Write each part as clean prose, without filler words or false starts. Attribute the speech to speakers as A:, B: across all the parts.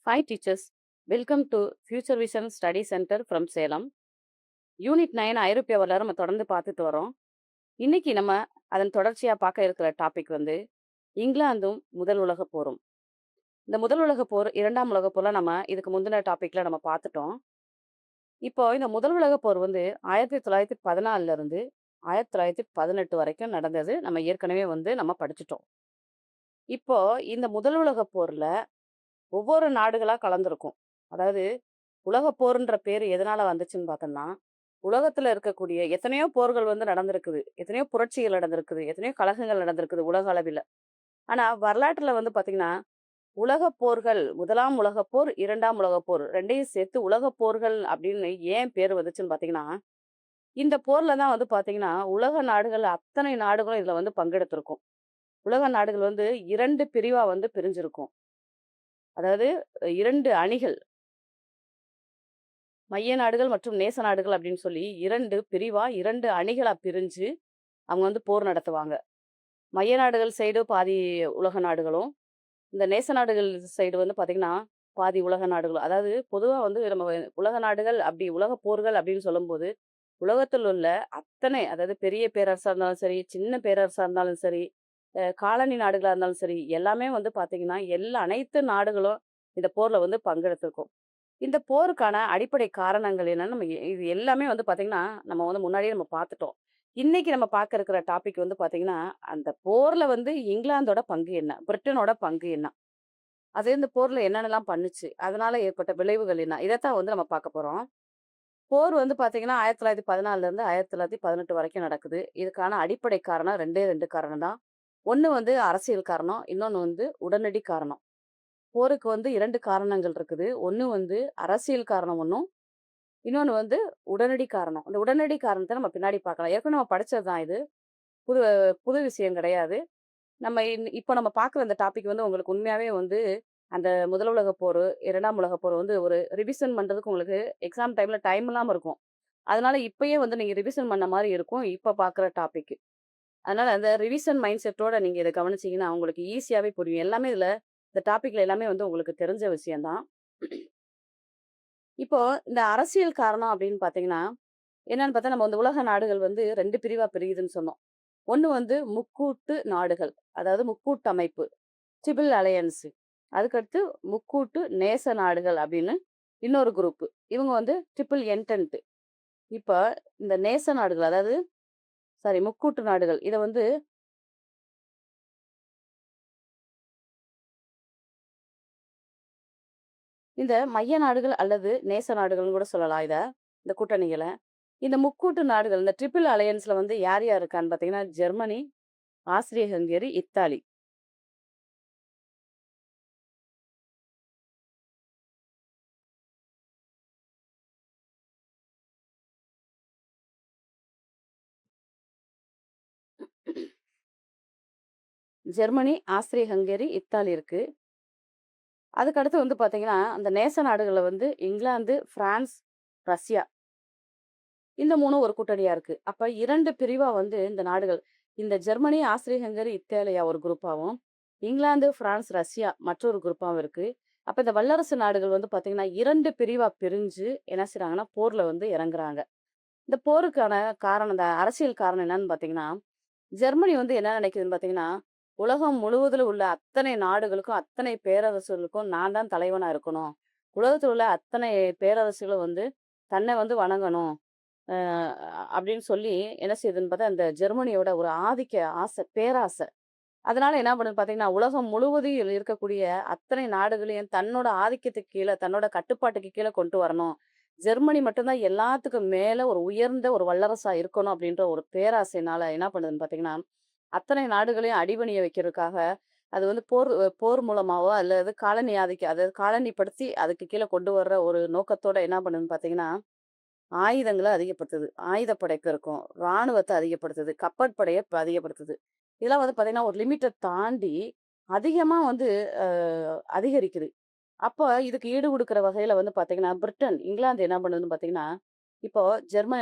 A: Hi teachers, welcome to Future Vision Study Center from Salem. Unit 9 ஐரோப்பிய வரலாறு நம்ம தொடர்ந்து பார்த்துட்டு வரோம். இன்னைக்கு நம்ம அதன் தொடர்ச்சியா பார்க்க இருக்கிற டாபிக் வந்து இங்கிலாந்தும் முதல் உலகப் போரும். இந்த முதல் உலகப் போர், இரண்டாம் உலகப் போர்லாம் நம்ம இதுக்கு முந்தின டாபிக்ல நம்ம பார்த்துட்டோம். இப்போ இந்த முதல் உலகப் போர் வந்து 1914 இருந்து 1918 வரைக்கும் நடந்தது. நம்ம ஏற்கனவே வந்து நம்ம படிச்சுட்டோம். இப்போ இந்த முதல் உலகப் போர்ல ஒவ்வொரு நாடுகளா கலந்திருக்கும். அதாவது உலகப் போர்ன்ற பேரு எதனால வந்துச்சுன்னு பார்த்தோம்னா, உலகத்துல இருக்கக்கூடிய எத்தனையோ போர்கள் வந்து நடந்திருக்குது. எத்தனையோ புரட்சிகள் நடந்திருக்குது. எத்தனையோ கலகங்கள் நடந்திருக்குது உலக அளவில. ஆனா வரலாற்றுல வந்து பார்த்தீங்கன்னா, உலகப் போர்கள் 1ஆம் உலகப் போர், 2ஆம் உலகப் போர் 2யும் சேர்த்து உலகப் போர்கள் அப்படின்னு ஏன் பேர் வந்துச்சுன்னு பார்த்தீங்கன்னா, இந்த போர்ல தான் வந்து பார்த்தீங்கன்னா, உலக நாடுகள் அத்தனை நாடுகளும் இதுல வந்து பங்கெடுத்திருக்கும். உலக நாடுகள் வந்து 2 பிரிவா வந்து பிரிஞ்சிருக்கும். அதாவது 2 அணிகள். மைய நாடுகள் மற்றும் நேச நாடுகள் அப்படின்னு சொல்லி 2 பிரிவா, 2 அணிகளா பிரிஞ்சு அவங்க வந்து போர் நடத்துவாங்க. மைய நாடுகள் சைடு பாதி உலக நாடுகளும், இந்த நேச நாடுகள் சைடு வந்து பார்த்தீங்கன்னா, பாதி உலக நாடுகளும். அதாவது பொதுவா வந்து நம்ம உலக நாடுகள் அப்படி உலக போர்கள் அப்படின்னு சொல்லும்போது, உலகத்தில் உள்ள அத்தனை அதாவது பெரிய பேரரசா இருந்தாலும் சரி, சின்ன பேரரசா இருந்தாலும் சரி, காலனி நாடுகளா இருந்தாலும் சரி, எல்லாமே வந்து பார்த்தீங்கன்னா, அனைத்து நாடுகளும் இந்த போர்ல வந்து பங்கெடுத்திருக்கும். இந்த போருக்கான அடிப்படை காரணங்கள் என்னன்னு இது எல்லாமே வந்து பார்த்தீங்கன்னா, நம்ம வந்து முன்னாடியே நம்ம பார்த்துட்டோம். இன்னைக்கு நம்ம பார்க்க இருக்கிற டாபிக் வந்து பார்த்தீங்கன்னா, அந்த போர்ல வந்து இங்கிலாந்தோட பங்கு என்ன? பிரிட்டனோட பங்கு என்ன? அது இந்த போர்ல என்னென்னலாம் பண்ணுச்சு? அதனால ஏற்பட்ட விளைவுகள் என்ன? இதத்தான் வந்து நம்ம பார்க்க போறோம். போர் வந்து பார்த்தீங்கன்னா, 1914லேருந்து 1918 வரைக்கும் நடக்குது. இதுக்கான அடிப்படை காரணம் 2 காரணம் தான். ஒண்ணு வந்து அரசியல் காரணம். இன்னொன்னு வந்து உடனடி காரணம். போருக்கு வந்து 2 காரணங்கள் இருக்குது. ஒண்ணு வந்து அரசியல் காரணம் ஒண்ணும், இன்னொன்னு வந்து உடனடி காரணம். அந்த உடனடி காரணத்த நம்ம பின்னாடி பார்க்கலாம். ஏற்கனவே நம்ம படிச்சது தான் இது. புது புது விஷயம் கிடையாது. இப்ப நம்ம பார்க்குற இந்த டாபிக் வந்து உங்களுக்கு உண்மையாவே வந்து அந்த முதல் உலகப் போரு, 2ஆம் உலகப் போர் வந்து ஒரு ரிவிஷன் பண்றதுக்கு உங்களுக்கு எக்ஸாம் டைம்ல டைம் இல்லாம இருக்கும். அதனால இப்பயே வந்து நீங்க ரிவிஷன் பண்ண மாரி இருக்கும். இப்ப பார்க்குற டாபிக். அதனால அந்த ரிவிஷன் மைண்ட் செட்டோட நீங்க இத கவனிச்சீங்கன்னா, உங்களுக்கு ஈஸியாவே புரியும். எல்லாமே இந்த டாபிக்ல எல்லாமே வந்து உங்களுக்கு தெரிஞ்ச விஷயம் தான். இப்போ இந்த அரசியல் காரணம் அப்படின்னு பார்த்தீங்கன்னா, என்னன்னு பார்த்தா நம்ம வந்து உலக நாடுகள் வந்து 2 பிரிவா பிரியுதுன்னு சொன்னோம். ஒண்ணு வந்து முக்கூட்டு நாடுகள். அதாவது முக்கூட்டமைப்பு. Triple alliance. அதுக்கடுத்து முக்கூட்டு நேச நாடுகள் அப்படின்னு இன்னொரு குரூப். இவங்க வந்து ட்ரிபிள் என்டென்ட். இப்ப இந்த நேச நாடுகள் அதாவது முக்கூட்டு நாடுகள். இத வந்து இந்த மைய நாடுகள் அல்லது நேச நாடுகள்னு கூட சொல்லலாம் இத. இந்த கூட்டணிகள. இந்த முக்கூட்டு நாடுகள், இந்த ட்ரிபிள் அலையன்ஸ்ல வந்து யார் யார் இருக்கான்னு பார்த்தீங்கன்னா, ஜெர்மனி, ஆஸ்திரிய ஹங்கேரி, இத்தாலி. ஜெர்மனி, ஆஸ்திரிய ஹங்கேரி, இத்தாலி இருக்கு. அதுக்கு அடுத்து வந்து பார்த்தீங்கன்னா, அந்த நேச நாடுகள்ல வந்து இங்கிலாந்து, பிரான்ஸ், ரஷ்யா. இந்த 3ம் ஒரு கூட்டணியா இருக்கு. அப்ப 2 பிரிவா வந்து இந்த நாடுகள். இந்த ஜெர்மனி, ஆஸ்திரிய ஹங்கேரி, இத்தாலியா ஒரு குரூப்பாவும், இங்கிலாந்து, பிரான்ஸ், ரஷ்யா மற்றொரு குரூப்பாவும் இருக்கு. அப்ப இந்த வல்லரசு நாடுகள் வந்து பார்த்தீங்கன்னா, 2 பிரிவா பிரிஞ்சு என்ன செய்றாங்கன்னா, போர்ல வந்து இறங்குறாங்க. இந்த போருக்கான காரணம் இந்த அரசியல் காரணம் என்னன்னு பார்த்தீங்கன்னா, ஜெர்மனி வந்து என்ன நினைக்குதுன்னு பார்த்தீங்கன்னா, உலகம் முழுவதிலும் உள்ள அத்தனை நாடுகளுக்கும், அத்தனை பேரரசுகளுக்கும் நான் தான் தலைவனா இருக்கணும். உலகத்தில் உள்ள அத்தனை பேரரசுகளும் வந்து தன்னை வந்து வணங்கணும். அ அப்படின்னு சொல்லி என்ன செய்யுதுன்னு பார்த்தா, இந்த ஜெர்மனியோட ஒரு ஆதிக்க ஆசை, பேராசை. அதனால என்ன பண்ணுது பார்த்தீங்கன்னா, உலகம் முழுவதிலும் இருக்கக்கூடிய அத்தனை நாடுகளையும் தன்னோட ஆதிக்கத்துக்கு கீழ, தன்னோட கட்டுப்பாட்டுக்கு கீழ கொண்டு வரணும். ஜெர்மனி மட்டும் தான் எல்லாத்துக்கும் மேல ஒரு உயர்ந்த ஒரு வல்லரசா இருக்கணும் அப்படின்ற ஒரு பேராசையினால என்ன பண்ணுதுன்னு பார்த்தீங்கன்னா, அத்தனை நாடுகளையும் அடிபணிய வைக்கிறதுக்காக, அது வந்து போர் மூலமாவோ அல்லது காலனி அதாவது காலனிப்படுத்தி அதுக்கு கீழ கொண்டு வர்ற ஒரு நோக்கத்தோட என்ன பண்ணுதுன்னு பார்த்தீங்கன்னா, ஆயுதங்கள அதிகப்படுத்துது. ஆயுதப்படை பெருக்கம், ராணுவத்த அதிகப்படுத்துது, கப்பற்படைய அதிகப்படுத்துது. இதெல்லாம் வந்து பார்த்தீங்கன்னா, ஒரு லிமிட்ட தாண்டி அதிகமா வந்து அ அதிகரிக்குது. அப்ப இதுக்கு ஈடு குடுக்குற வகையில வந்து பார்த்தீங்கன்னா, இங்கிலாந்து என்ன பண்ணுதுன்னு பார்த்தீங்கன்னா, இப்போ ஜெர்ம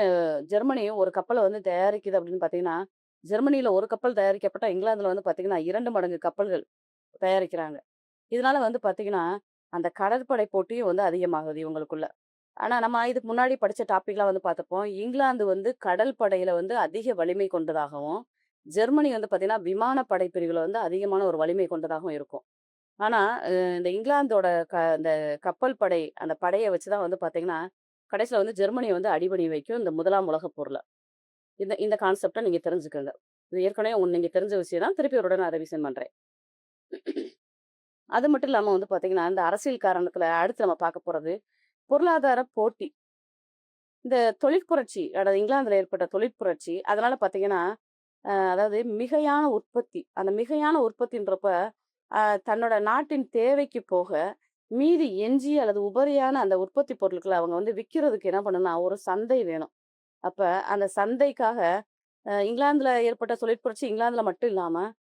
A: ஜெர்மனி ஒரு கப்பல வந்து தயாரிக்குது அப்படின்னு பார்த்தீங்கன்னா, ஜெர்மனியில ஒரு கப்பல் தயாரிக்கப்பட்டா, இங்கிலாந்துல வந்து பார்த்தீங்கன்னா 2 மடங்கு கப்பல்கள் தயாரிக்கிறாங்க. இதனால வந்து பார்த்தீங்கன்னா, அந்த கடற்படை போட்டியும் வந்து அதிகமாகுது இவங்களுக்குள்ள. ஆனா நம்ம இதுக்கு முன்னாடி படிச்ச டாபிக்லாம் வந்து பார்த்தப்போம், இங்கிலாந்து வந்து கடல் படையில வந்து அதிக வலிமை கொண்டதாகவும், ஜெர்மனி வந்து பார்த்தீங்கன்னா, விமானப்படை பிரிவுல வந்து அதிகமான ஒரு வலிமை கொண்டதாகவும் இருக்கும். ஆனா, இந்த இங்கிலாந்தோட இந்த கப்பல் படை, அந்த படைய வச்சு தான் வந்து பார்த்தீங்கன்னா, கடைசில வந்து ஜெர்மனிய வந்து அடிபணி வைக்கும் இந்த 1ஆம் உலகப் போர்ல. இந்த இந்த கான்செப்ட்ட நீங்க தெரிஞ்சுக்கங்க. இது ஏற்கனவே நீங்க தெரிஞ்ச விஷயம் தான். திருப்பி ஒரு தடவ நான் ரிவிஷன் பண்றேன். அது மட்டும் இல்லாம வந்து பார்த்தீங்கன்னா, இந்த அரசியல் காரணத்துல அடுத்து நம்ம பார்க்க போறது, பொருளாதார போட்டி. இந்த தொழிற்புரட்சி, அதாவது இங்கிலாந்துல ஏற்பட்ட தொழிற்புரட்சி, அதனால பார்த்தீங்கன்னா, அதாவது மிகையான உற்பத்தி. அந்த மிகையான உற்பத்தின்றப்ப, அ தன்னோட நாட்டின் தேவைக்கு போக, மீதி எஞ்சிய அல்லது உபரியான அந்த உற்பத்தி பொருட்கள அவங்க வந்து விக்கிறதுக்கு என்ன பண்ணணும்னா, ஒரு சந்தை வேணும். அப்ப அந்த சந்தைக்காக இங்கிலாந்துல ஏற்பட்ட தொழிற்புரட்சி இங்கிலாந்துல மட்டும் இல்லாம,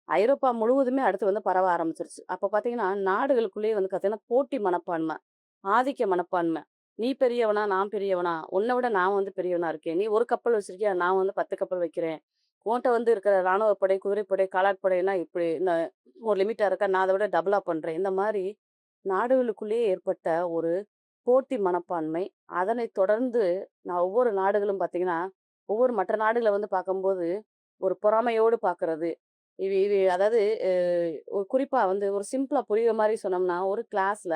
A: ஐரோப்பா முழுவதுமே அடுத்து வந்து பரவ ஆரம்பிச்சுருச்சு. அப்ப பார்த்தீங்கன்னா, நாடுகளுக்குள்ளேயே வந்து பார்த்தீங்கன்னா, போட்டி மனப்பான்மை, ஆதிக்க மனப்பான்மை. "நீ பெரியவனா? நான் பெரியவனா? உன்ன விட நான் வந்து பெரியவனா இருக்கேன். நீ 1 கப்பல் வச்சிருக்கியா? நான் வந்து 10 கப்பல் வைக்கிறேன். உன்ட்ட வந்து இருக்கிற ராணுவப்படை, குதிரைப்படை, காலாட்படைலாம் இப்படி ஒரு லிமிட்டா இருக்கா? நான் அத விட டபுளா பண்றேன்." இந்த மாரி நாடுகளுக்குள்ளேயே ஏற்பட்ட ஒரு போட்டி மனப்பான்மை. அதனைத் தொடர்ந்து ஒவ்வொரு நாடுகளும் பார்த்தீங்கன்னா, ஒவ்வொரு மற்ற நாடுகள வந்து பார்க்கும்போது, ஒரு பொறாமையோடு பார்க்கறது. இது இது அதாவது ஒரு குறிப்பா வந்து ஒரு சிம்பிளா புரியிற மாரி சொன்னோம்னா, ஒரு கிளாஸ்ல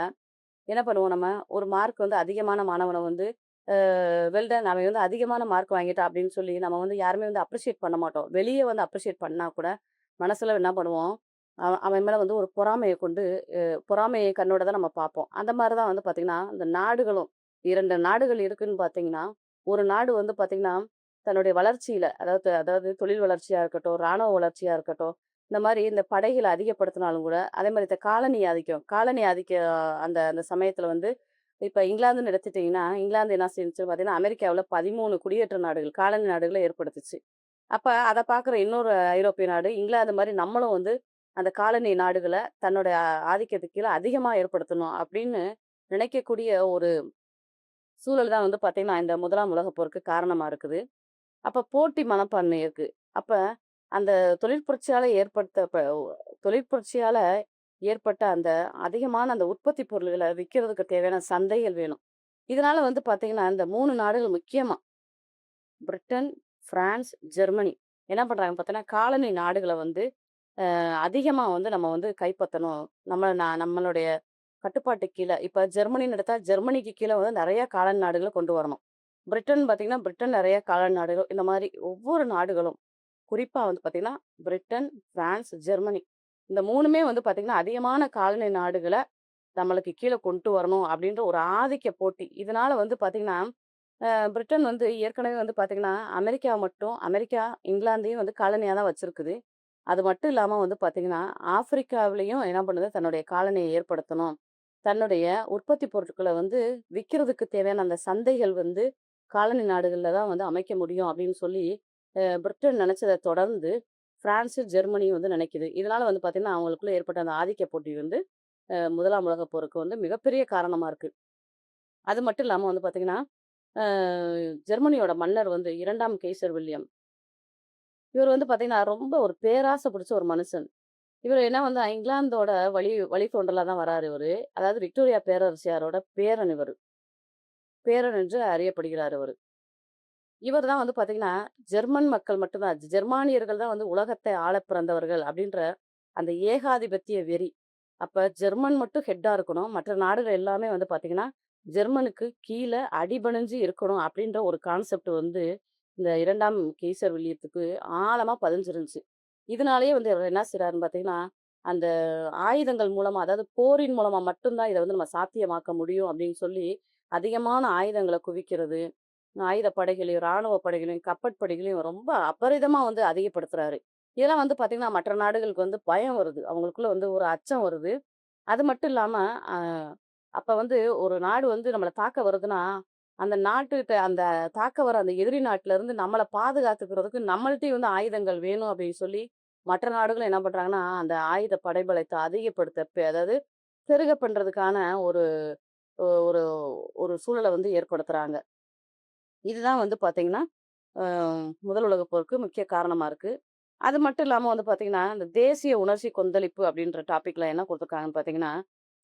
A: என்ன பண்ணுவோம் நம்ம, ஒரு மார்க் வந்து அதிகமான மாணவன வந்து, வெல் டன் அவன் வந்து அதிகமான மார்க் வாங்கிட்டான் அப்படின்னு சொல்லி, நம்ம வந்து யாருமே வந்து அப்ரிஷியேட் பண்ண மாட்டோம். வெளிய வந்து அப்ரிஷியேட் பண்ணா கூட, மனசுல என்ன பண்ணுவோம், அவன் மேல வந்து ஒரு பொறாமைய கொண்டு பொறாமை கண்ணோட தான் நம்ம பார்ப்போம். அந்த மாரி தான் வந்து பார்த்தீங்கன்னா, இந்த நாடுகளும் 2 நாடுகள் இருக்குன்னு பார்த்தீங்கன்னா, ஒரு நாடு வந்து பார்த்தீங்கன்னா, தன்னுடைய வளர்ச்சியில அதாவது அதாவது தொழில் வளர்ச்சியா இருக்கட்டும், ராணுவ வளர்ச்சியா இருக்கட்டும், இந்த மாரி இந்த படைகள அதிகப்படுத்தினாலும் கூட, அதே மாரி இந்த காலனி ஆதிக்கம், காலனி ஆதிக்க அந்த அந்த சமயத்தில வந்து இப்ப இங்கிலாந்துன்னு எடுத்துட்டீங்கன்னா, இங்கிலாந்து என்ன செஞ்சுச்சுன்னு பார்த்தீங்கன்னா, அமெரிக்காவுல 13 குடியேற்ற நாடுகள், காலனி நாடுகள ஏற்படுத்துச்சு. அப்ப அத பார்க்குற இன்னொரு ஐரோப்பிய நாடு, இங்கிலாந்து மாரி நம்மளும் வந்து அந்த காலனி நாடுகள தன்னோட ஆதிக்கத்துக்கு கீழ அதிகமா ஏற்படுத்தணும் அப்படின்னு நினைக்கக்கூடிய ஒரு சூழல் தான் வந்து பார்த்தீங்கன்னா, இந்த 1ஆம் உலகப் போருக்கு காரணமா இருக்குது. அப்ப போட்டி மனப்பான்மை இருக்கு. அப்ப அந்த தொழிற்புரட்சியால தொழிற்புரட்சியால ஏற்பட்ட அந்த அதிகமான அந்த உற்பத்தி பொருள்கள விக்கிறதுக்கு தேவையான சந்தைகள் வேணும். இதனால வந்து பார்த்தீங்கன்னா, இந்த 3 நாடுகள் முக்கியமா பிரிட்டன், பிரான்ஸ், ஜெர்மனி என்ன பண்றாங்க பார்த்தீங்கன்னா, காலனி நாடுகள வந்து அதிகமா வந்து நம்ம வந்து கைப்பத்தணும். நம்மளுடைய கட்டுப்பாட்டுக்கு கீழ. இப்ப ஜெர்மனின்னு எடுத்தா, ஜெர்மனிக்கு கீழ வந்து நெறைய காலனி நாடுகள கொண்டு வரணும். பிரிட்டன் பார்த்தீங்கன்னா, பிரிட்டன் நெறைய காலனி நாடுகள். இந்த மாரி ஒவ்வொரு நாடுகளும், குறிப்பா வந்து பார்த்தீங்கன்னா, பிரிட்டன், பிரான்ஸ், ஜெர்மனி. இந்த 3மே வந்து பார்த்தீங்கன்னா, அதிகமான காலனி நாடுகள நம்மளுக்கு கீழ கொண்டு வரணும் அப்டின்ற ஒரு ஆதிக்க போட்டி. இதனால வந்து பார்த்தீங்கன்னா, பிரிட்டன் வந்து ஏற்கனவே வந்து பார்த்தீங்கன்னா, அமெரிக்கா, இங்கிலாந்தையும் வந்து காலனியா தான் வச்சிருக்குது. அது மட்டும் இல்லாம வந்து பார்த்தீங்கன்னா, ஆப்பிரிக்காவிலயும் என்ன பண்ணுது, தன்னுடைய காலனிய ஏற்படுத்தணும். தன்னுடைய உற்பத்தி பொருட்கள வந்து விக்கிறதுக்கு தேவையான அந்த சந்தைகள் வந்து காலனி நாடுகள்ல தான் வந்து அமைக்க முடியும் அப்படின்னு சொல்லி, பிரிட்டன் நெனச்சத தொடர்ந்து பிரான்ஸு, ஜெர்மனியும் வந்து நெனைக்குது. இதனால வந்து பார்த்தீங்கன்னா, அவங்களுக்குள்ள ஏற்பட்ட அந்த ஆதிக்க போட்டி வந்து 1ஆம் உலகப் போருக்கு வந்து மிகப்பெரிய காரணமா இருக்கு. அது மட்டும் இல்லாம வந்து பார்த்தீங்கன்னா, அ ஜெர்மனியோட மன்னர் வந்து 2ஆம் கெய்சர் வில்லியம். இவர் வந்து பார்த்தீங்கன்னா, ரொம்ப ஒரு பேராசை பிடிச்ச ஒரு மனுஷன். இவரு என்ன வந்து இங்கிலாந்தோட வழித்தோன்றலா தான் வராரு இவரு. அதாவது விக்டோரியா பேரரசியாரோட பேரன் இவரு. பேரன் என்று அறியப்படுகிறார் இவரு. இவர் தான் வந்து பார்த்தீங்கன்னா, ஜெர்மன் மக்கள் மட்டும் தான் ஜெர்மானியர்கள் தான் வந்து உலகத்தை ஆளப் பிறந்தவர்கள் அப்படின்ற அந்த ஏகாதிபத்திய வெறி. அப்ப ஜெர்மன் மட்டும் ஹெட்டா இருக்கணும். மற்ற நாடுகள் எல்லாமே வந்து பார்த்தீங்கன்னா, ஜெர்மனுக்கு கீழ அடிபணிஞ்சு இருக்கணும் அப்படின்ற ஒரு கான்செப்ட் வந்து இந்த 2ஆம் கெய்சர் வில்லியத்துக்கு ஆழமா பதிஞ்சிருந்துச்சு. இதனாலேயே வந்து அவர் என்ன செய்றாருன்னு பார்த்தீங்கன்னா, அந்த ஆயுதங்கள் மூலமா, அதாவது போரின் மூலமா மட்டும் தான் இத வந்து நம்ம சாத்தியமாக்க முடியும் அப்படின்னு சொல்லி, அதிகமான ஆயுதங்கள குவிக்கிறது, ஆயுத படைகளையும், ராணுவ படைகளையும், கப்பற்படைகளையும் ரொம்ப அபரிதமா வந்து அதிகப்படுத்துறாரு. இதெல்லாம் வந்து பார்த்தீங்கன்னா, மற்ற நாடுகளுக்கு வந்து பயம் வருது. அவங்களுக்குள்ள வந்து ஒரு அச்சம் வருது. அது மட்டும் இல்லாம, அ அப்ப வந்து ஒரு நாடு வந்து நம்மள தாக்க வருதுன்னா, அந்த நாட்டுட்ட அந்த தாக்க வர அந்த எதிரி நாட்டுலருந்து நம்மள பாதுகாத்துக்கிறதுக்கு நம்மள்ட்டயும் வந்து ஆயுதங்கள் வேணும் அப்படின்னு சொல்லி, மற்ற நாடுகளும் என்ன பண்றாங்கன்னா, அந்த ஆயுத படைபலத்த அதிகப்படுத்த அதாவது பெருக பண்றதுக்கான ஒரு ஒரு ஒரு சூழல வந்து ஏற்படுத்துறாங்க. இதுதான் வந்து பார்த்தீங்கன்னா, அ முதல் உலகப் போருக்கு முக்கிய காரணமா இருக்கு. அது மட்டும் இல்லாம வந்து பார்த்தீங்கன்னா, இந்த தேசிய உணர்ச்சி கொந்தளிப்பு அப்படின்ற டாபிக்ல என்ன குடுத்துருக்காங்கன்னு பார்த்தீங்கன்னா,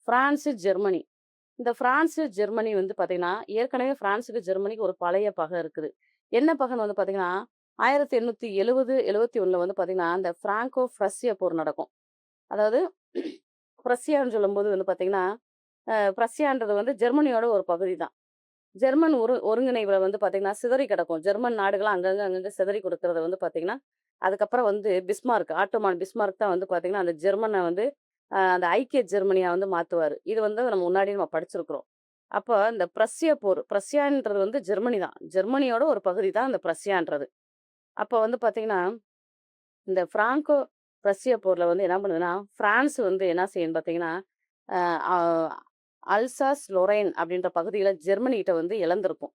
A: பிரான்ஸ், ஜெர்மனி. இந்த பிரான்ஸ், ஜெர்மனி வந்து பார்த்தீங்கன்னா, ஏற்கனவே பிரான்ஸுக்கு, ஜெர்மனிக்கு ஒரு பழைய பகை இருக்குது. என்ன பகைன்னு வந்து பார்த்தீங்கன்னா, 1870, 71ல வந்து பார்த்தீங்கன்னா, இந்த பிராங்கோ பிரஷ்ய போர் நடக்கும். அதாவது பிரஷ்யான்னு சொல்லும்போது வந்து பார்த்தீங்கன்னா, பிரஷ்யான்றது வந்து ஜெர்மனியோட ஒரு பகுதி தான். ஜெர்மன் ஒருங்கிணைவுல வந்து பார்த்தீங்கன்னா, சிதறி கிடக்கும். ஜெர்மன் நாடுகள்லாம் அங்கங்க சிதறி கொடுக்கிறத வந்து பார்த்தீங்கன்னா, அதுக்கப்புறம் வந்து பிஸ்மார்க், ஆட்டோமான் பிஸ்மார்க் தான் வந்து பார்த்தீங்கன்னா, அந்த ஜெர்மன வந்து அந்த ஐக்கிய ஜெர்மனியா வந்து மாத்துவாரு. இது வந்து நம்ம முன்னாடியே படிச்சிருக்கிறோம். அப்ப இந்த பிரஷ்ய போர், பிரஷ்யான்றது வந்து ஜெர்மனி தான். ஜெர்மனியோட ஒரு பகுதி தான் இந்த பிரஷ்யான்றது. அப்ப வந்து பார்த்தீங்கன்னா, இந்த பிராங்கோ பிரஷ்ய போர்ல வந்து என்ன பண்ணுதுன்னா, பிரான்ஸ் வந்து என்ன செய்யும்ன்னு பார்த்தீங்கன்னா, அ அ அல்சாஸ் லொரைன் அப்படின்ற பகுதிகள ஜெர்மனிகிட்ட வந்து இழந்திருக்கும்.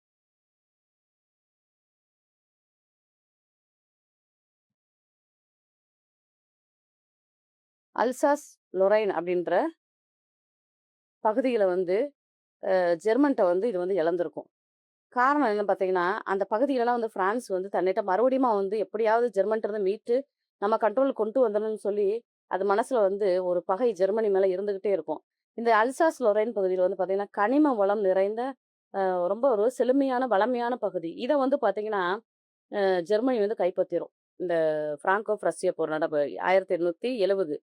A: அல்சாஸ் லொரைன் அப்படின்ற பகுதிகள வந்து ஜெர்மன்ட்ட வந்து இது வந்து இழந்திருக்கும். காரணம் என்னன்னு பார்த்தீங்கன்னா, அந்த பகுதிகளெல்லாம் வந்து பிரான்ஸ் வந்து தன்னிட்ட மறுபடியுமா வந்து எப்படியாவது ஜெர்மன்ட்டருந்து மீட்டு, நம்ம கண்ட்ரோலுக்கு கொண்டு வந்துரணும்னு சொல்லி, அது மனசுல வந்து ஒரு பகை ஜெர்மனி மேல இருந்துகிட்டே இருக்கும். இந்த அல்சாஸ் லொரைன் பகுதியில வந்து பார்த்தீங்கன்னா, கனிம வளம் நிறைந்த ரொம்ப ஒரு செழுமையான, வளமையான பகுதி. இத வந்து பார்த்தீங்கன்னா, ஜெர்மனி வந்து கைப்பற்றிரும். இந்த பிராங்கோ பிரஷ்ய போர் 1870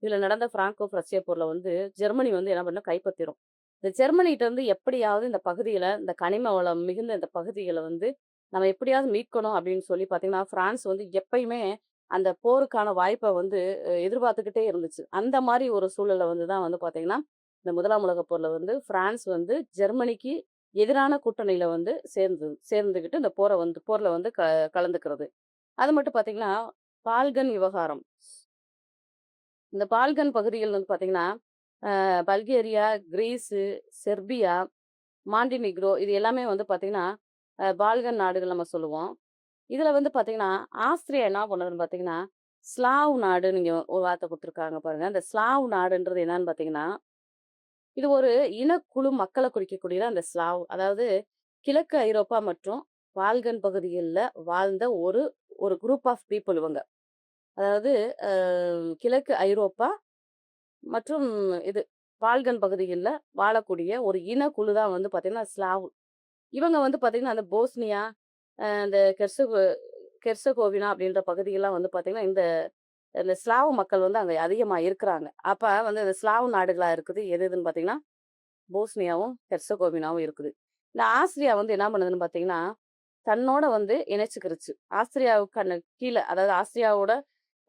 A: இதுல நடந்த பிராங்கோ பிரஷ்ய போர்ல வந்து ஜெர்மனி வந்து என்ன பண்ணும் கைப்பற்றிரும். இந்த ஜெர்மனிட்ட இருந்து எப்படியாவது இந்த பகுதிகள, இந்த கனிம வளம் மிகுந்த இந்த பகுதிகள வந்து நம்ம எப்படியாவது மீட்கணும் அப்படின்னு சொல்லி பார்த்தீங்கன்னா, பிரான்ஸ் வந்து எப்பயுமே அந்த போருக்கான வாய்ப்ப வந்து எதிர்பார்த்துக்கிட்டே இருந்துச்சு. அந்த மாரி ஒரு சூழல்ல வந்து தான் வந்து பார்த்தீங்கன்னா, இந்த 1ஆம் உலகப் போர்ல வந்து பிரான்ஸ் வந்து ஜெர்மனிக்கு எதிரான கூட்டணியில வந்து சேர்ந்துகிட்டு இந்த போர்ல வந்து கலந்துக்கிறது. அது மட்டும் பார்த்தீங்கன்னா, பால்கன் விவகாரம். இந்த பால்கன் பகுதிகள் வந்து பார்த்தீங்கன்னா, பல்கேரியா, கிரீஸு, செர்பியா, மாண்டினிக்ரோ இது எல்லாமே வந்து பார்த்தீங்கன்னா, பால்கன் நாடுகள் நம்ம சொல்லுவோம். இதுல வந்து பார்த்தீங்கன்னா, ஆஸ்திரியா என்ன பண்ணுதுன்னு பார்த்தீங்கன்னா, ஸ்லாவ் நாடுன்னு இங்க ஒரு வார்த்தை குடுத்துருக்காங்க பாருங்க. அந்த ஸ்லாவ் நாடுன்றது என்னன்னு பார்த்தீங்கன்னா, இது ஒரு இனக்குழு மக்கள குறிக்கக்கூடியது அந்த ஸ்லாவ். அதாவது கிழக்கு ஐரோப்பா மற்றும் பால்கன் பகுதிகள்ல வாழ்ந்த ஒரு ஒரு குரூப் ஆஃப் பீப்பிள் இவங்க. அதாவது அ கிழக்கு ஐரோப்பா மற்றும் இது பால்கன் பகுதிகள்ல வாழக்கூடிய ஒரு இனக்குழு தான் வந்து பார்த்தீங்கன்னா, ஸ்லாவ். இவங்க வந்து பார்த்தீங்கன்னா, அந்த போஸ்னியா, அந்த கெர்சகோவினா அப்படின்ற பகுதிகள்லாம் வந்து பார்த்தீங்கன்னா, இந்த இந்த ஸ்லாவ் மக்கள் வந்து அங்க அதிகமா இருக்கிறாங்க. அப்ப வந்து இந்த ஸ்லாவ் நாடுகளா இருக்குது. எது எதுன்னு பார்த்தீங்கன்னா, போஸ்னியாவும், ஹெர்சகோவினாவும் இருக்குது. இந்த ஆஸ்திரியா வந்து என்ன பண்ணுதுன்னு பார்த்தீங்கன்னா, தன்னோட வந்து இணைச்சுக்கிருச்சு. ஆஸ்திரியாவுக்கு கீழ அதாவது ஆஸ்திரியாவோட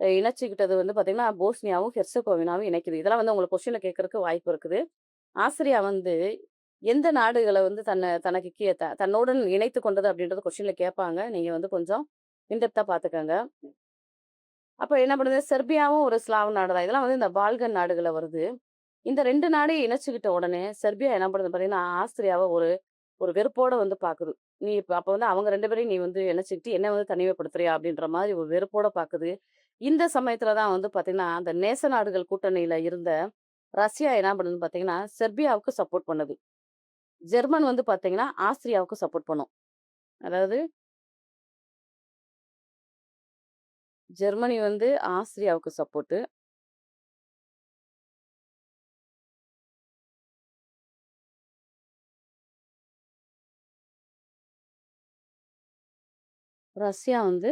A: இணைச்சுக்கிட்டது வந்து பார்த்தீங்கன்னா, போஸ்னியாவும், ஹெர்சகோவினாவும் இணைக்குது. இதெல்லாம் வந்து உங்களுக்கு கொஸ்டின்ல கேட்கறக்கு வாய்ப்பு இருக்குது. ஆஸ்திரியா வந்து எந்த நாடுகள வந்து தனக்கு தன்னுடன் இணைத்துக் கொண்டது அப்படின்றது கொஸ்டின்ல கேட்பாங்க. நீங்க வந்து கொஞ்சம் இன் டெப்த்தா பார்த்துக்கங்க. அப்ப என்ன பண்ணுது, செர்பியாவும் ஒரு ஸ்லாவ் நாடு தான். இதெல்லாம் வந்து இந்த பால்கன் நாடுகள்ல வருது. இந்த 2 நாடையும் இணைச்சுக்கிட்ட உடனே, செர்பியா என்ன பண்ணுது பார்த்தீங்கன்னா, ஆஸ்திரியாவ ஒரு ஒரு வெறுப்போட வந்து பாக்குது. நீ இப்ப அப்ப வந்து அவங்க 2 பேரையும் நீ வந்து இணைச்சுக்கிட்டு, என்ன வந்து தனிமைப்படுத்துறியா? அப்படின்ற மாரி ஒரு வெறுப்போட பாக்குது. இந்த சமயத்துல தான் வந்து பாத்தீங்கன்னா, அந்த நேச நாடுகள் கூட்டணியில இருந்த ரஷ்யா என்ன பண்ணுதுன்னு பாத்தீங்கன்னா, செர்பியாவுக்கு சப்போர்ட் பண்ணுது. ஜெர்மன் வந்து பாத்தீங்கன்னா, ஆஸ்திரியாவுக்கு சப்போர்ட் பண்ணும். அதாவது ஜெர்மனி வந்து ஆஸ்திரியாவுக்கு சப்போர்ட்டு. ரஷ்யா வந்து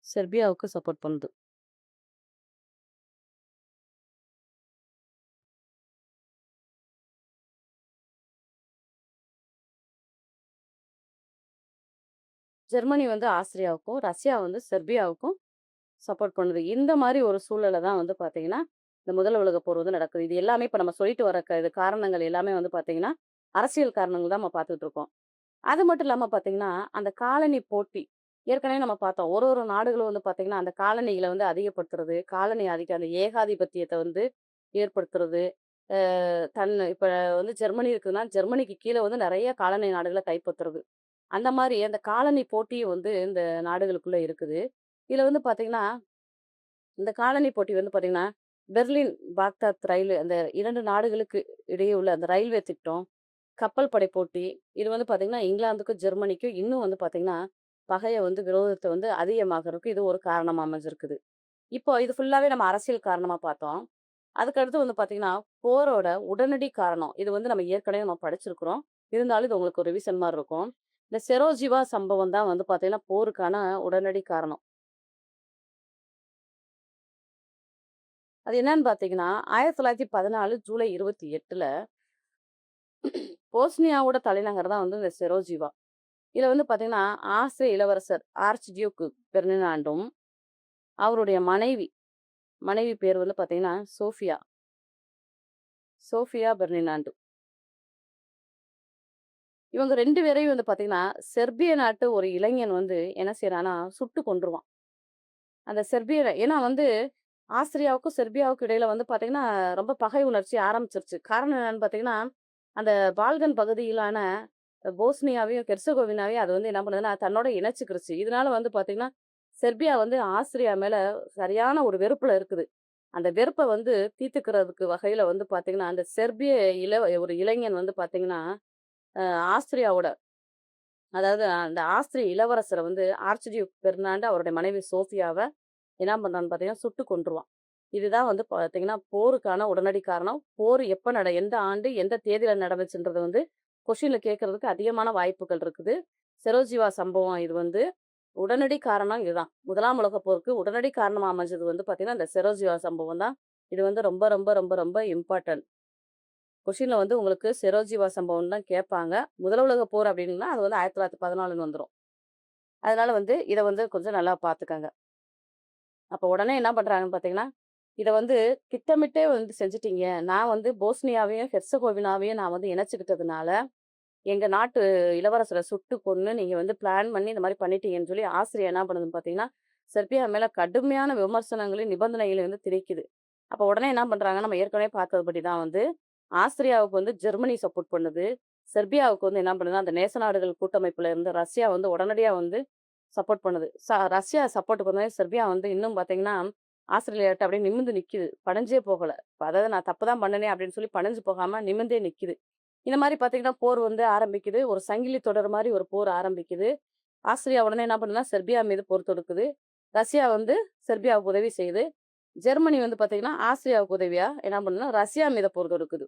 A: செர்பியாவுக்கு சப்போர்ட் பண்ணுது. ஜெர்மனி வந்து ஆஸ்திரியாவுக்கும், ரஷ்யா வந்து செர்பியாவுக்கும் சப்போர்ட் பண்ணுது. இந்த மாரி ஒரு சூழல்ல தான் வந்து பார்த்தீங்கன்னா, இந்த முதல் உலகப் போர் வந்து நடக்குது. இது எல்லாமே இப்ப நம்ம சொல்லிட்டு வர இது காரணங்கள் எல்லாமே வந்து பார்த்தீங்கன்னா, அரசியல் காரணங்கள் தான் நம்ம பார்த்துட்டு இருக்கோம். அது மட்டும் இல்லாம பார்த்தீங்கன்னா, அந்த காலனி போட்டி. ஏற்கனவே நம்ம பார்த்தோம். ஒரு ஒரு நாடுகளும் வந்து பார்த்தீங்கன்னா, அந்த காலனிகள வந்து அதிகப்படுத்துறது, காலனி அந்த ஏகாதிபத்தியத்த வந்து ஏற்படுத்துறது. இப்ப வந்து ஜெர்மனி இருக்குன்னா, ஜெர்மனிக்கு கீழ வந்து நெறைய காலனி நாடுகள கைப்பற்றுறது. அந்த மாரி அந்த காலனி போட்டியும் வந்து இந்த நாடுகளுக்குள்ள இருக்குது. இதுல வந்து பார்த்தீங்கன்னா, இந்த காலனி போட்டி வந்து பார்த்தீங்கன்னா, பெர்லின், பாக்தாத் ரயில் அந்த 2 நாடுகளுக்கு இடையே உள்ள அந்த ரயில்வே திட்டம், கப்பல் படை போட்டி, இது வந்து பார்த்தீங்கன்னா, இங்கிலாந்துக்கும், ஜெர்மனிக்கும் இன்னும் வந்து பார்த்தீங்கன்னா, பகைய வந்து விரோதத்த வந்து அதிகமாகறதுக்கு இது ஒரு காரணமா அமைஞ்சிருக்குது. இப்போ இது ஃபுல்லாவே நம்ம அரசியல் காரணமா பார்த்தோம். அதுக்கடுத்து வந்து பார்த்தீங்கன்னா, போரோட உடனடி காரணம். இது வந்து நம்ம ஏற்கனவே படிச்சிருக்கிறோம். இருந்தாலும் இது உங்களுக்கு ஒரு ரிவிஷன் மாரி இருக்கும். இந்த செரோஜிவா சம்பவம் தான் வந்து பார்த்தீங்கன்னா, போருக்கான உடனடி காரணம். அது என்னன்னு பார்த்தீங்கன்னா, 1914 ஜூலை 28ல போஸ்னியாவோட தலைநகர் தான் வந்து இந்த செரோஜிவா. இதுல வந்து பார்த்தீங்கன்னா, ஆஸ்திரிய இளவரசர் ஆர்ச் டியூக் பெர்டினாண்டும், அவருடைய மனைவி மனைவி பேர் வந்து பார்த்தீங்கன்னா, சோஃபியா சோஃபியா பெர்டினாண்டு. இவங்க 2 பேரையும் வந்து பார்த்தீங்கன்னா, செர்பிய நாட்டு ஒரு இளைஞன் வந்து என்ன செய்றான்னா, சுட்டு கொன்றுவான். அந்த செர்பிய ஏன்னா வந்து ஆஸ்திரியாவுக்கும், செர்பியாவுக்கும் இடையில வந்து பார்த்தீங்கன்னா, ரொம்ப பகை உணர்ச்சி ஆரம்பிச்சுருச்சு. காரணம் என்னன்னு பார்த்தீங்கன்னா, அந்த பால்கன் பகுதியிலான போஸ்னியாவையும், ஹெர்சகோவினாவையும் அது வந்து என்ன பண்ணுதுன்னா, தன்னோட இணைச்சுக்கிருச்சு. இதனால வந்து பார்த்தீங்கன்னா, செர்பியா வந்து ஆஸ்திரியா மேல சரியான ஒரு வெறுப்புல இருக்குது. அந்த வெறுப்ப வந்து தீர்த்துக்கிறதுக்கு வகையில வந்து பார்த்தீங்கன்னா, அந்த செர்பிய ஒரு இளைஞன் வந்து பார்த்தீங்கன்னா, அ ஆஸ்திரியாவோட அதாவது அந்த ஆஸ்திரிய இளவரசர வந்து ஆர்ச் டியூக் பெர்னாண்டு அவருடைய மனைவி சோஃபியாவ என்ன பண்றான்னு பார்த்தீங்கன்னா, சுட்டு கொன்றுவான். இதுதான் வந்து பார்த்தீங்கன்னா, போருக்கான உடனடி காரணம். போர் எப்ப எந்த ஆண்டு, எந்த தேதியில நடந்துச்சுன்றது வந்து கொஸ்டின்ல கேட்கறதுக்கு அதிகமான வாய்ப்புகள் இருக்குது. செரோஜிவா சம்பவம் இது வந்து உடனடி காரணம் இதுதான். 1ஆம் உலகப் போருக்கு உடனடி காரணமா அமைஞ்சது வந்து பார்த்தீங்கன்னா, இந்த செரோஜிவா சம்பவம் தான். இது வந்து ரொம்ப, ரொம்ப, ரொம்ப, ரொம்ப இம்பார்ட்டன்ட். கொஸ்டின்ல வந்து உங்களுக்கு செரோஜிவா சம்பவம் தான் கேட்பாங்க. முதல் உலகப் போர் அப்டின்னா, அது வந்து 1914ன்னு வந்துரும். அதனால வந்து இத வந்து கொஞ்சம் நல்லா பார்த்துக்கங்க. அப்ப உடனே என்ன பண்றாங்கன்னு பார்த்தீங்கன்னா, இத வந்து திட்டமிட்டே வந்து செஞ்சுட்டீங்க. நான் வந்து போஸ்னியாவையும், ஹெர்சகோவினாவையும் நான் வந்து இணைச்சுக்கிட்டதுனால, எங்க நாட்டு இளவரசர சுட்டு கொன்னு நீங்க வந்து பிளான் பண்ணி இந்த மாரி பண்ணிட்டீங்கன்னு சொல்லி ஆஸ்திரியா என்ன பண்ணுதுன்னு பார்த்தீங்கன்னா, செர்பியா மேல கடுமையான விமர்சனங்களையும், நிபந்தனைகளையும் வந்து திணிக்குது. அப்ப உடனே என்ன பண்றாங்க, நம்ம ஏற்கனவே பார்த்ததுபடி தான் வந்து ஆஸ்திரியாவுக்கு வந்து ஜெர்மனி சப்போர்ட் பண்ணுது. செர்பியாவுக்கு வந்து என்ன பண்ணுதுன்னா, அந்த நேச நாடுகள் கூட்டமைப்புல இருந்து ரஷ்யா வந்து உடனடியா வந்து சப்போர்ட் பண்ணுது. ரஷ்யா சப்போர்ட் பண்ணவே செர்பியா வந்து இன்னும் பார்த்தீங்கன்னா, ஆஸ்திரேலியாட்ட அப்படியே நிமிர்ந்து நிக்குது. படஞ்சே போகல. அதாவது நான் தப்பு தான் பண்ணுனேன் அப்படின்னு சொல்லி படஞ்சு போகாம நிமிர்ந்தே நிக்குது. இந்த மாரி பார்த்தீங்கன்னா, போர் வந்து ஆரம்பிக்குது. ஒரு சங்கிலி தொடர் மாரி ஒரு போர் ஆரம்பிக்குது. ஆஸ்திரியா உடனே என்ன பண்ணுதுன்னா, செர்பியா மீது போர் தொடுக்குது. ரஷ்யா வந்து செர்பியாவுக்கு உதவி செய்யுது. ஜெர்மனி வந்து பார்த்தீங்கன்னா, ஆஸ்திரியாவுக்கு உதவியா என்ன பண்ணுதுன்னா, ரஷ்யா மீது போர் தொடுக்குது.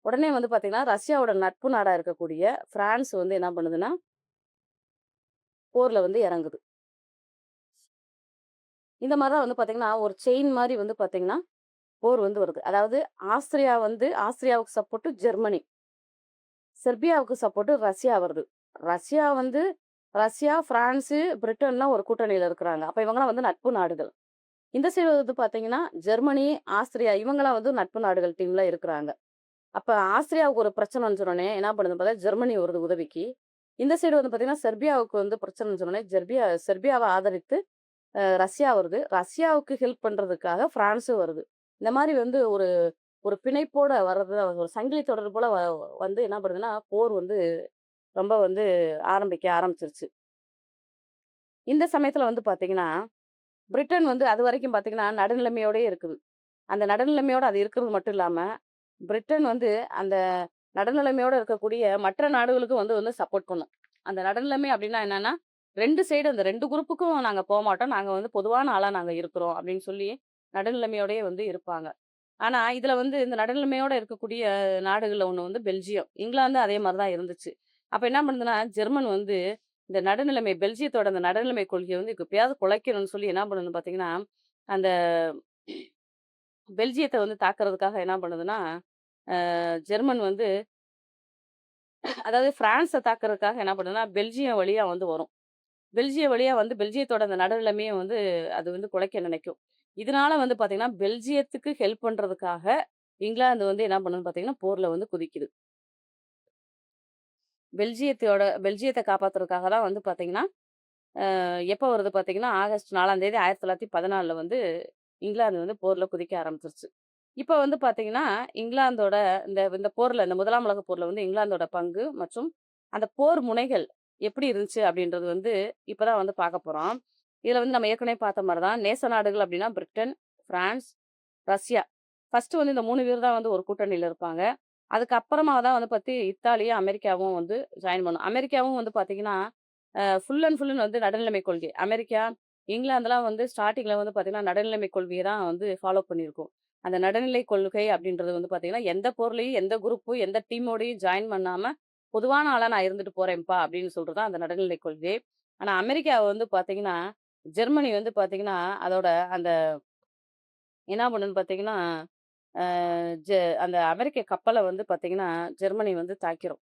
A: உடனே வந்து பார்த்தீங்கன்னா, ரஷ்யாவோட நட்பு நாடா இருக்கக்கூடிய பிரான்ஸ் வந்து என்ன பண்ணுதுன்னா, போர்ல வந்து இறங்குது. இந்த மாரி தான் வந்து பார்த்தீங்கன்னா, ஒரு செயின் மாரி வந்து பார்த்தீங்கன்னா, போர் வந்து வருது. அதாவது ஆஸ்திரியாவுக்கு சப்போர்ட்டு ஜெர்மனி. செர்பியாவுக்கு சப்போர்ட்டு ரஷ்யா வருது. ரஷ்யா வந்து பிரான்ஸு, பிரிட்டன்லாம் ஒரு கூட்டணியில இருக்கிறாங்க. அப்ப இவங்கலாம் வந்து நட்பு நாடுகள். இந்த சைடு வந்து பார்த்தீங்கன்னா, ஜெர்மனி, ஆஸ்திரியா இவங்கலாம் வந்து நட்பு நாடுகள் டீம்ல இருக்கிறாங்க. அப்ப ஆஸ்திரியாவுக்கு ஒரு பிரச்சனைன்னு சொன்னோனே, என்ன பண்ணுதுன்னு பார்த்தா, ஜெர்மனி வருது உதவிக்கு. இந்த சைடு வந்து பார்த்தீங்கன்னா, செர்பியாவுக்கு வந்து பிரச்சனைன்னு சொன்னோனே, செர்பியாவ ஆதரித்து ரஷ்யா வருது. ரஷ்யாவுக்கு ஹெல்ப் பண்றதுக்காக பிரான்ஸும் வருது. இந்த மாரி வந்து ஒரு ஒரு பிணைப்போட வர்றது ஒரு சங்கிலி தொடர் போல வந்து என்ன பண்ணுதுன்னா, போர் வந்து ரொம்ப வந்து ஆரம்பிச்சிருச்சு. இந்த சமயத்துல வந்து பார்த்தீங்கன்னா, பிரிட்டன் வந்து அதுவரைக்கும் பார்த்தீங்கன்னா, நடுநிலைமையோடயே இருக்குது. அந்த நடுநிலைமையோட அது இருக்கிறது மட்டும் இல்லாம, பிரிட்டன் வந்து அந்த நடுநிலைமையோட இருக்கக்கூடிய மற்ற நாடுகளுக்கும் வந்து வந்து சப்போர்ட் பண்ணும். அந்த நடுநிலைமை அப்டின்னா என்னன்னா, 2 சைடு அந்த 2 குரூப்புக்கும் நாங்க போமாட்டோம். நாங்க வந்து பொதுவான ஆளா நாங்க இருக்கிறோம் அப்டின்னு சொல்லி நடுநிலைமையோடயே வந்து இருப்பாங்க. ஆனா, இதுல வந்து இந்த நடுநிலைமையோட இருக்கக்கூடிய நாடுகள்ல ஒண்ணு வந்து பெல்ஜியம். இங்கிலாந்து அதே மாரி தான் இருந்துச்சு. அப்ப என்ன பண்ணுதுன்னா, ஜெர்மன் வந்து இந்த நடுநிலைமை பெல்ஜியத்தோட அந்த நடுநிலைமை கொள்கைய வந்து எப்படியாவது குலைக்கணும்னு சொல்லி என்ன பண்ணுதுன்னு பார்த்தீங்கன்னா, அந்த பெல்ஜியத்த வந்து தாக்குறதுக்காக என்ன பண்ணுதுன்னா, ஜெர்மன் வந்து அதாவது பிரான்ஸ தாக்குறதுக்காக என்ன பண்ணுதுன்னா, பெல்ஜியம் வழியா வந்து வரும். பெல்ஜியம் வழியா வந்து பெல்ஜியத்தோட அந்த நடுநிலைமைய வந்து அது வந்து குலைக்க நினைக்கும். இதனால வந்து பார்த்தீங்கன்னா, பெல்ஜியத்துக்கு ஹெல்ப் பண்றதுக்காக இங்கிலாந்து வந்து என்ன பண்ணுதுன்னு பார்த்தீங்கன்னா, போர்ல வந்து குதிக்குது. பெல்ஜியத்த காப்பாத்துறதுக்காக தான் வந்து பார்த்தீங்கன்னா, எப்ப வருது பார்த்தீங்கன்னா, ஆகஸ்ட் 4ஆம் தேதி 1914ல வந்து இங்கிலாந்து வந்து போர்ல குதிக்க ஆரம்பிச்சுருச்சு. இப்ப வந்து பார்த்தீங்கன்னா, இங்கிலாந்தோட இந்த போர்ல இந்த 1ஆம் உலகப் போர்ல வந்து இங்கிலாந்தோட பங்கு மற்றும் அந்த போர் முனைகள் எப்படி இருந்துச்சு அப்படின்றது வந்து இப்ப தான் வந்து பார்க்க போறோம். இதுல வந்து நம்ம ஏற்கனவே பார்த்த மாரி தான் நேச நாடுகள் அப்படின்னா பிரிட்டன், பிரான்ஸ், ரஷ்யா. ஃபர்ஸ்ட்டு வந்து இந்த 3 பேர் தான் வந்து ஒரு கூட்டணியில இருப்பாங்க. அதுக்கப்புறமா தான் வந்து இத்தாலியும், அமெரிக்காவும் வந்து ஜாயின் பண்ணும். அமெரிக்காவும் வந்து பார்த்தீங்கன்னா, ஃபுல் அண்ட் ஃபுல்லுன்னு வந்து நடுநிலைமை கொள்கை. அமெரிக்கா, இங்கிலாந்துலாம் வந்து ஸ்டார்ட்டிங்ல வந்து பார்த்தீங்கன்னா, நடுநிலைமை கொள்கைய தான் வந்து ஃபாலோ பண்ணியிருக்கும். அந்த நடுநிலை கொள்கை அப்படின்றது வந்து பார்த்தீங்கன்னா, எந்த போர்லயும், எந்த குரூப்பும், எந்த டீமோடயும் ஜாயின் பண்ணாம, பொதுவான ஆளா நான் இருந்துட்டு போறேன்ப்பா அப்படின்னு சொல்றது தான் அந்த நடுநிலை கொள்கை. ஆனா அமெரிக்கா வந்து பார்த்தீங்கன்னா, ஜெர்மனி வந்து பார்த்தீங்கன்னா, அதோட அந்த என்ன பண்ணுன்னு பார்த்தீங்கன்னா, அ ஜ அந்த அமெரிக்க கப்பல வந்து பார்த்தீங்கன்னா, ஜெர்மனி வந்து தாக்கிரும்.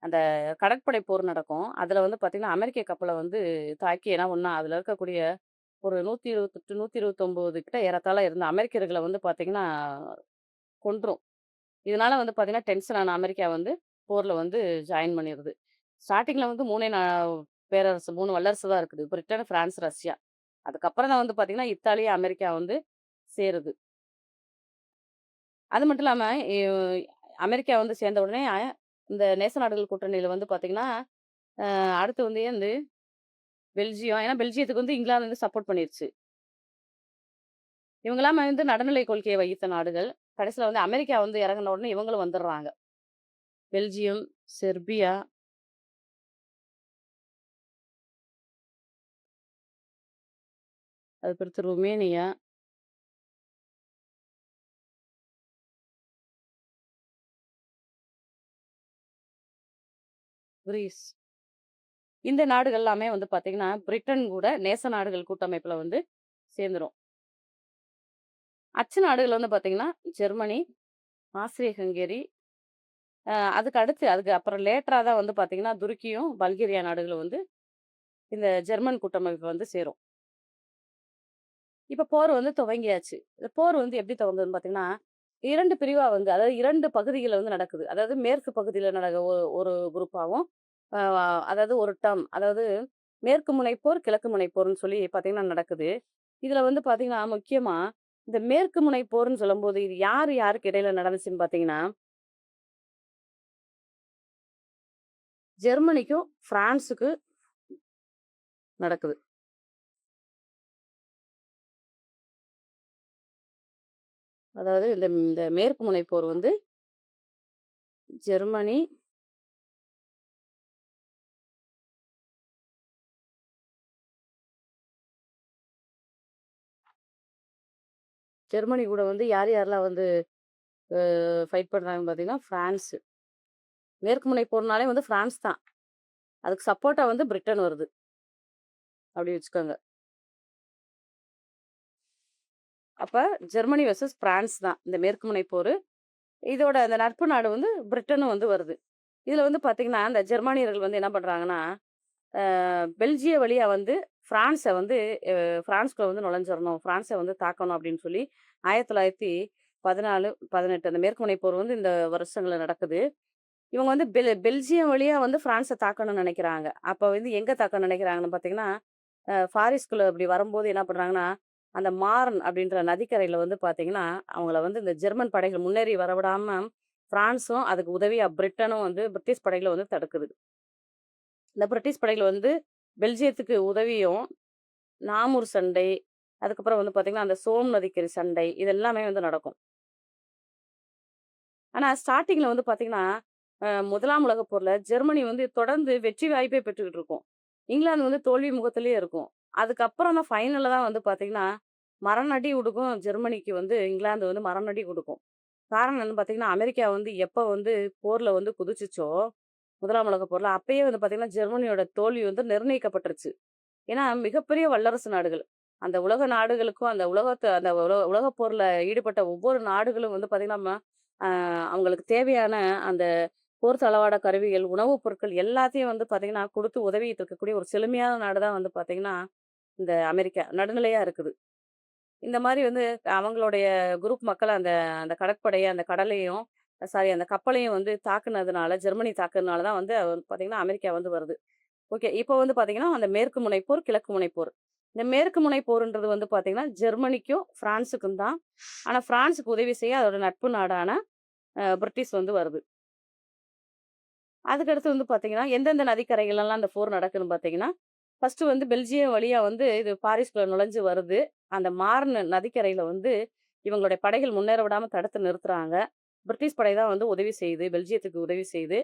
A: அந்த கடற்படை போர் நடக்கும். அதுல வந்து பார்த்தீங்கன்னா, அமெரிக்க கப்பல வந்து தாக்கி என்ன பண்ணும், அதுல இருக்கக்கூடிய ஒரு 128, 129 கிட்ட ஏறத்தாழ இருந்த அமெரிக்கர்கள வந்து பார்த்தீங்கன்னா, கொன்றும். இதனால வந்து பார்த்தீங்கன்னா, டென்ஷன் ஆன அமெரிக்கா வந்து போர்ல வந்து ஜாயின் பண்ணிருது. ஸ்டார்ட்டிங்ல வந்து 3 பேரரசு 3 வல்லரசு தான் இருக்குது. Britain, France, Russia. அதுக்கப்புறம் தான் வந்து பார்த்தீங்கன்னா, இத்தாலி, அமெரிக்கா வந்து சேருது. அது மட்டும் இல்லாம, அமெரிக்கா வந்து சேர்ந்த உடனே இந்த நேச நாடுகள் கூட்டணியில வந்து பார்த்தீங்கன்னா, அடுத்து வந்து பெல்ஜியம். ஏன்னா பெல்ஜியத்துக்கு வந்து இங்கிலாந்து வந்து சப்போர்ட் பண்ணிருச்சு. இவங்கலாம் வந்து நடுநிலை கொள்கையை வகித்த நாடுகள். கடைசியில வந்து அமெரிக்கா வந்து இறங்குன உடனே இவங்களும் வந்துடுறாங்க. பெல்ஜியம், செர்பியா, அதுக்கடுத்து ருமேனியா, கிரீஸ். இந்த நாடுகள் எல்லாமே வந்து பார்த்தீங்கன்னா, பிரிட்டன் கூட நேச நாடுகள் கூட்டமைப்புல வந்து சேர்ந்துரும். அச்சு நாடுகள் வந்து பார்த்தீங்கன்னா, ஜெர்மனி, ஆஸ்திரிய ஹங்கேரி, அதுக்கு அப்புறம் லேட்டரா தான் வந்து பார்த்தீங்கன்னா, துருக்கியும், பல்கேரியா நாடுகளும் வந்து இந்த ஜெர்மன் கூட்டமைப்பு வந்து சேரும். இப்ப போர் வந்து துவங்கியாச்சு. இந்த போர் வந்து எப்படி துவங்குதுன்னு பார்த்தீங்கன்னா, 2 பிரிவா வந்து அதாவது 2 பகுதிகள்ல வந்து நடக்குது. அதாவது மேற்கு பகுதியில ஒரு குரூப்பாவும், அ அதாவது ஒரு டேர்ம் அதாவது மேற்கு முனைப்போர், கிழக்கு முனைப்போர்ன்னு சொல்லி பார்த்தீங்கன்னா நடக்குது. இதுல வந்து பார்த்தீங்கன்னா, முக்கியமா இந்த மேற்கு முனை போர்ன்னு சொல்லும்போது, இது யாரு யாருக்கு இடையில நடந்துச்சுன்னு பார்த்தீங்கன்னா, ஜெர்மனிக்கும், பிரான்ஸுக்கு நடக்குது. அதாவது இந்த இந்த மேற்கு முனை போர் வந்து ஜெர்மனி, ஜெர்மனி கூட வந்து யார் யாரெல்லாம் வந்து ஃபைட் பண்றாங்கன்னு பார்த்தீங்கன்னா, பிரான்ஸ். மேற்கு முனை போர்னாலே வந்து பிரான்ஸ் தான். அதுக்கு சப்போர்ட்டா வந்து பிரிட்டன் வருது. அப்படி வச்சுக்கோங்க. அப்ப ஜெர்மனி வெர்சஸ் பிரான்ஸ் தான் இந்த மேற்கு முனை போரு. இதோட அந்த நட்பு நாடு வந்து பிரிட்டனும் வந்து வருது. இதுல வந்து பார்த்தீங்கன்னா, இந்த ஜெர்மானியர்கள் வந்து என்ன பண்றாங்கன்னா, பெல்ஜிய வழியா வந்து பிரான்ஸ வந்து பிரான்ஸ்குள்ள வந்து நுழைஞ்சிரணும். பிரான்ஸ வந்து தாக்கணும் அப்படின்னு சொல்லி 1914, 18 அந்த மேற்கு முனை போர் வந்து இந்த வருஷங்கள்ல நடக்குது. இவங்க வந்து பெல்ஜியம் வழியா வந்து பிரான்ஸ தாக்கணும்னு நெனைக்கிறாங்க. அப்ப வந்து எங்க தாக்கணும்னு நெனைக்கிறாங்கன்னு பார்த்தீங்கன்னா, ஃபாரிஸ்குள்ள இப்படி வரும்போது என்ன பண்றாங்கன்னா, அந்த மார்ன் அப்படின்ற நதிக்கரையில வந்து பார்த்தீங்கன்னா, அவங்கள வந்து இந்த ஜெர்மன் படைகள் முன்னேறி வரவிடாம, பிரான்ஸும் அதுக்கு உதவியா பிரிட்டனும் வந்து பிரிட்டிஷ் படைகள வந்து தடுக்குது. இந்த பிரிட்டிஷ் படைகள் வந்து பெல்ஜியத்துக்கு உதவியும், நாமூர் சண்டை, அதுக்கப்புறம் வந்து பார்த்தீங்கன்னா, அந்த சோம் நதிக்கரை சண்டை, இது எல்லாமே வந்து நடக்கும். ஆனா ஸ்டார்ட்டிங்ல வந்து பார்த்தீங்கன்னா, 1ஆம் உலகப் போர்ல ஜெர்மனி வந்து தொடர்ந்து வெற்றி வாய்ப்பே பெற்றுக்கிட்டு இருக்கும். இங்கிலாந்து வந்து தோல்வி முகத்திலேயே இருக்கும். அதுக்கப்புறம் தான் ஃபைனல்ல தான் வந்து பார்த்தீங்கன்னா, மரணஅடி குடுக்கும் ஜெர்மனிக்கு வந்து இங்கிலாந்து வந்து மரணஅடி குடுக்கும். காரணம் என்னன்னு பார்த்தீங்கன்னா, அமெரிக்கா வந்து எப்ப வந்து போர்ல வந்து குதிச்சுச்சோ, 1ஆம் உலகப் போர்ல அப்பயே வந்து பார்த்தீங்கன்னா, ஜெர்மனியோட தோல்வி வந்து நிர்ணயிக்கப்பட்டுருச்சு. ஏன்னா, மிகப்பெரிய வல்லரசு நாடுகள். அந்த உலக நாடுகளுக்கும், அந்த உலகப் போர்ல ஈடுபட்ட ஒவ்வொரு நாடுகளும் வந்து பார்த்தீங்கன்னா, அ அவங்களுக்கு தேவையான அந்த போர் தளவாட கருவிகள், உணவுப் பொருட்கள் எல்லாத்தையும் வந்து பார்த்தீங்கன்னா, குடுத்து உதவிட்டு இருக்கக்கூடிய ஒரு செழுமையான நாடு தான் வந்து பார்த்தீங்கன்னா, இந்த அமெரிக்கா. நடுநிலையா இருக்குது. இந்த மாரி வந்து அவங்களுடைய குரூப் மக்கள் அந்த அந்த கடற்படைய, அந்த கடலையும் அந்த கப்பலையும் வந்து தாக்குனதுனால, ஜெர்மனி தாக்குனதுனால தான் வந்து பார்த்தீங்கன்னா, அமெரிக்கா வந்து வருது. ஓகே. இப்போ வந்து பார்த்தீங்கன்னா, அந்த மேற்கு முனைப்போர், கிழக்கு முனைப்போர். இந்த மேற்கு முனைப்போர்ன்றது வந்து பார்த்தீங்கன்னா, ஜெர்மனிக்கும், பிரான்ஸுக்கும் தான். ஆனா, பிரான்ஸுக்கு உதவி செய்ய அதோட நட்பு நாடான பிரிட்டிஷ் வந்து வருது. அதுக்கடுத்து வந்து பார்த்தீங்கன்னா, எந்தெந்த நதிக்கரைகள்லாம் அந்த போர் நடக்குதுன்னு பார்த்தீங்கன்னா, ஃபர்ஸ்ட்டு வந்து பெல்ஜியம் வழியா வந்து இது பாரிஸ்குள்ள நுழைஞ்சு வருது. அந்த மார்ன் நதிக்கரையில வந்து இவங்களுடைய படைகள் முன்னேற விடாம தடுத்து நிறுத்துறாங்க. பிரிட்டிஷ் படை தான் வந்து உதவி செய்யுது. பெல்ஜியத்துக்கு உதவி செய்யுது.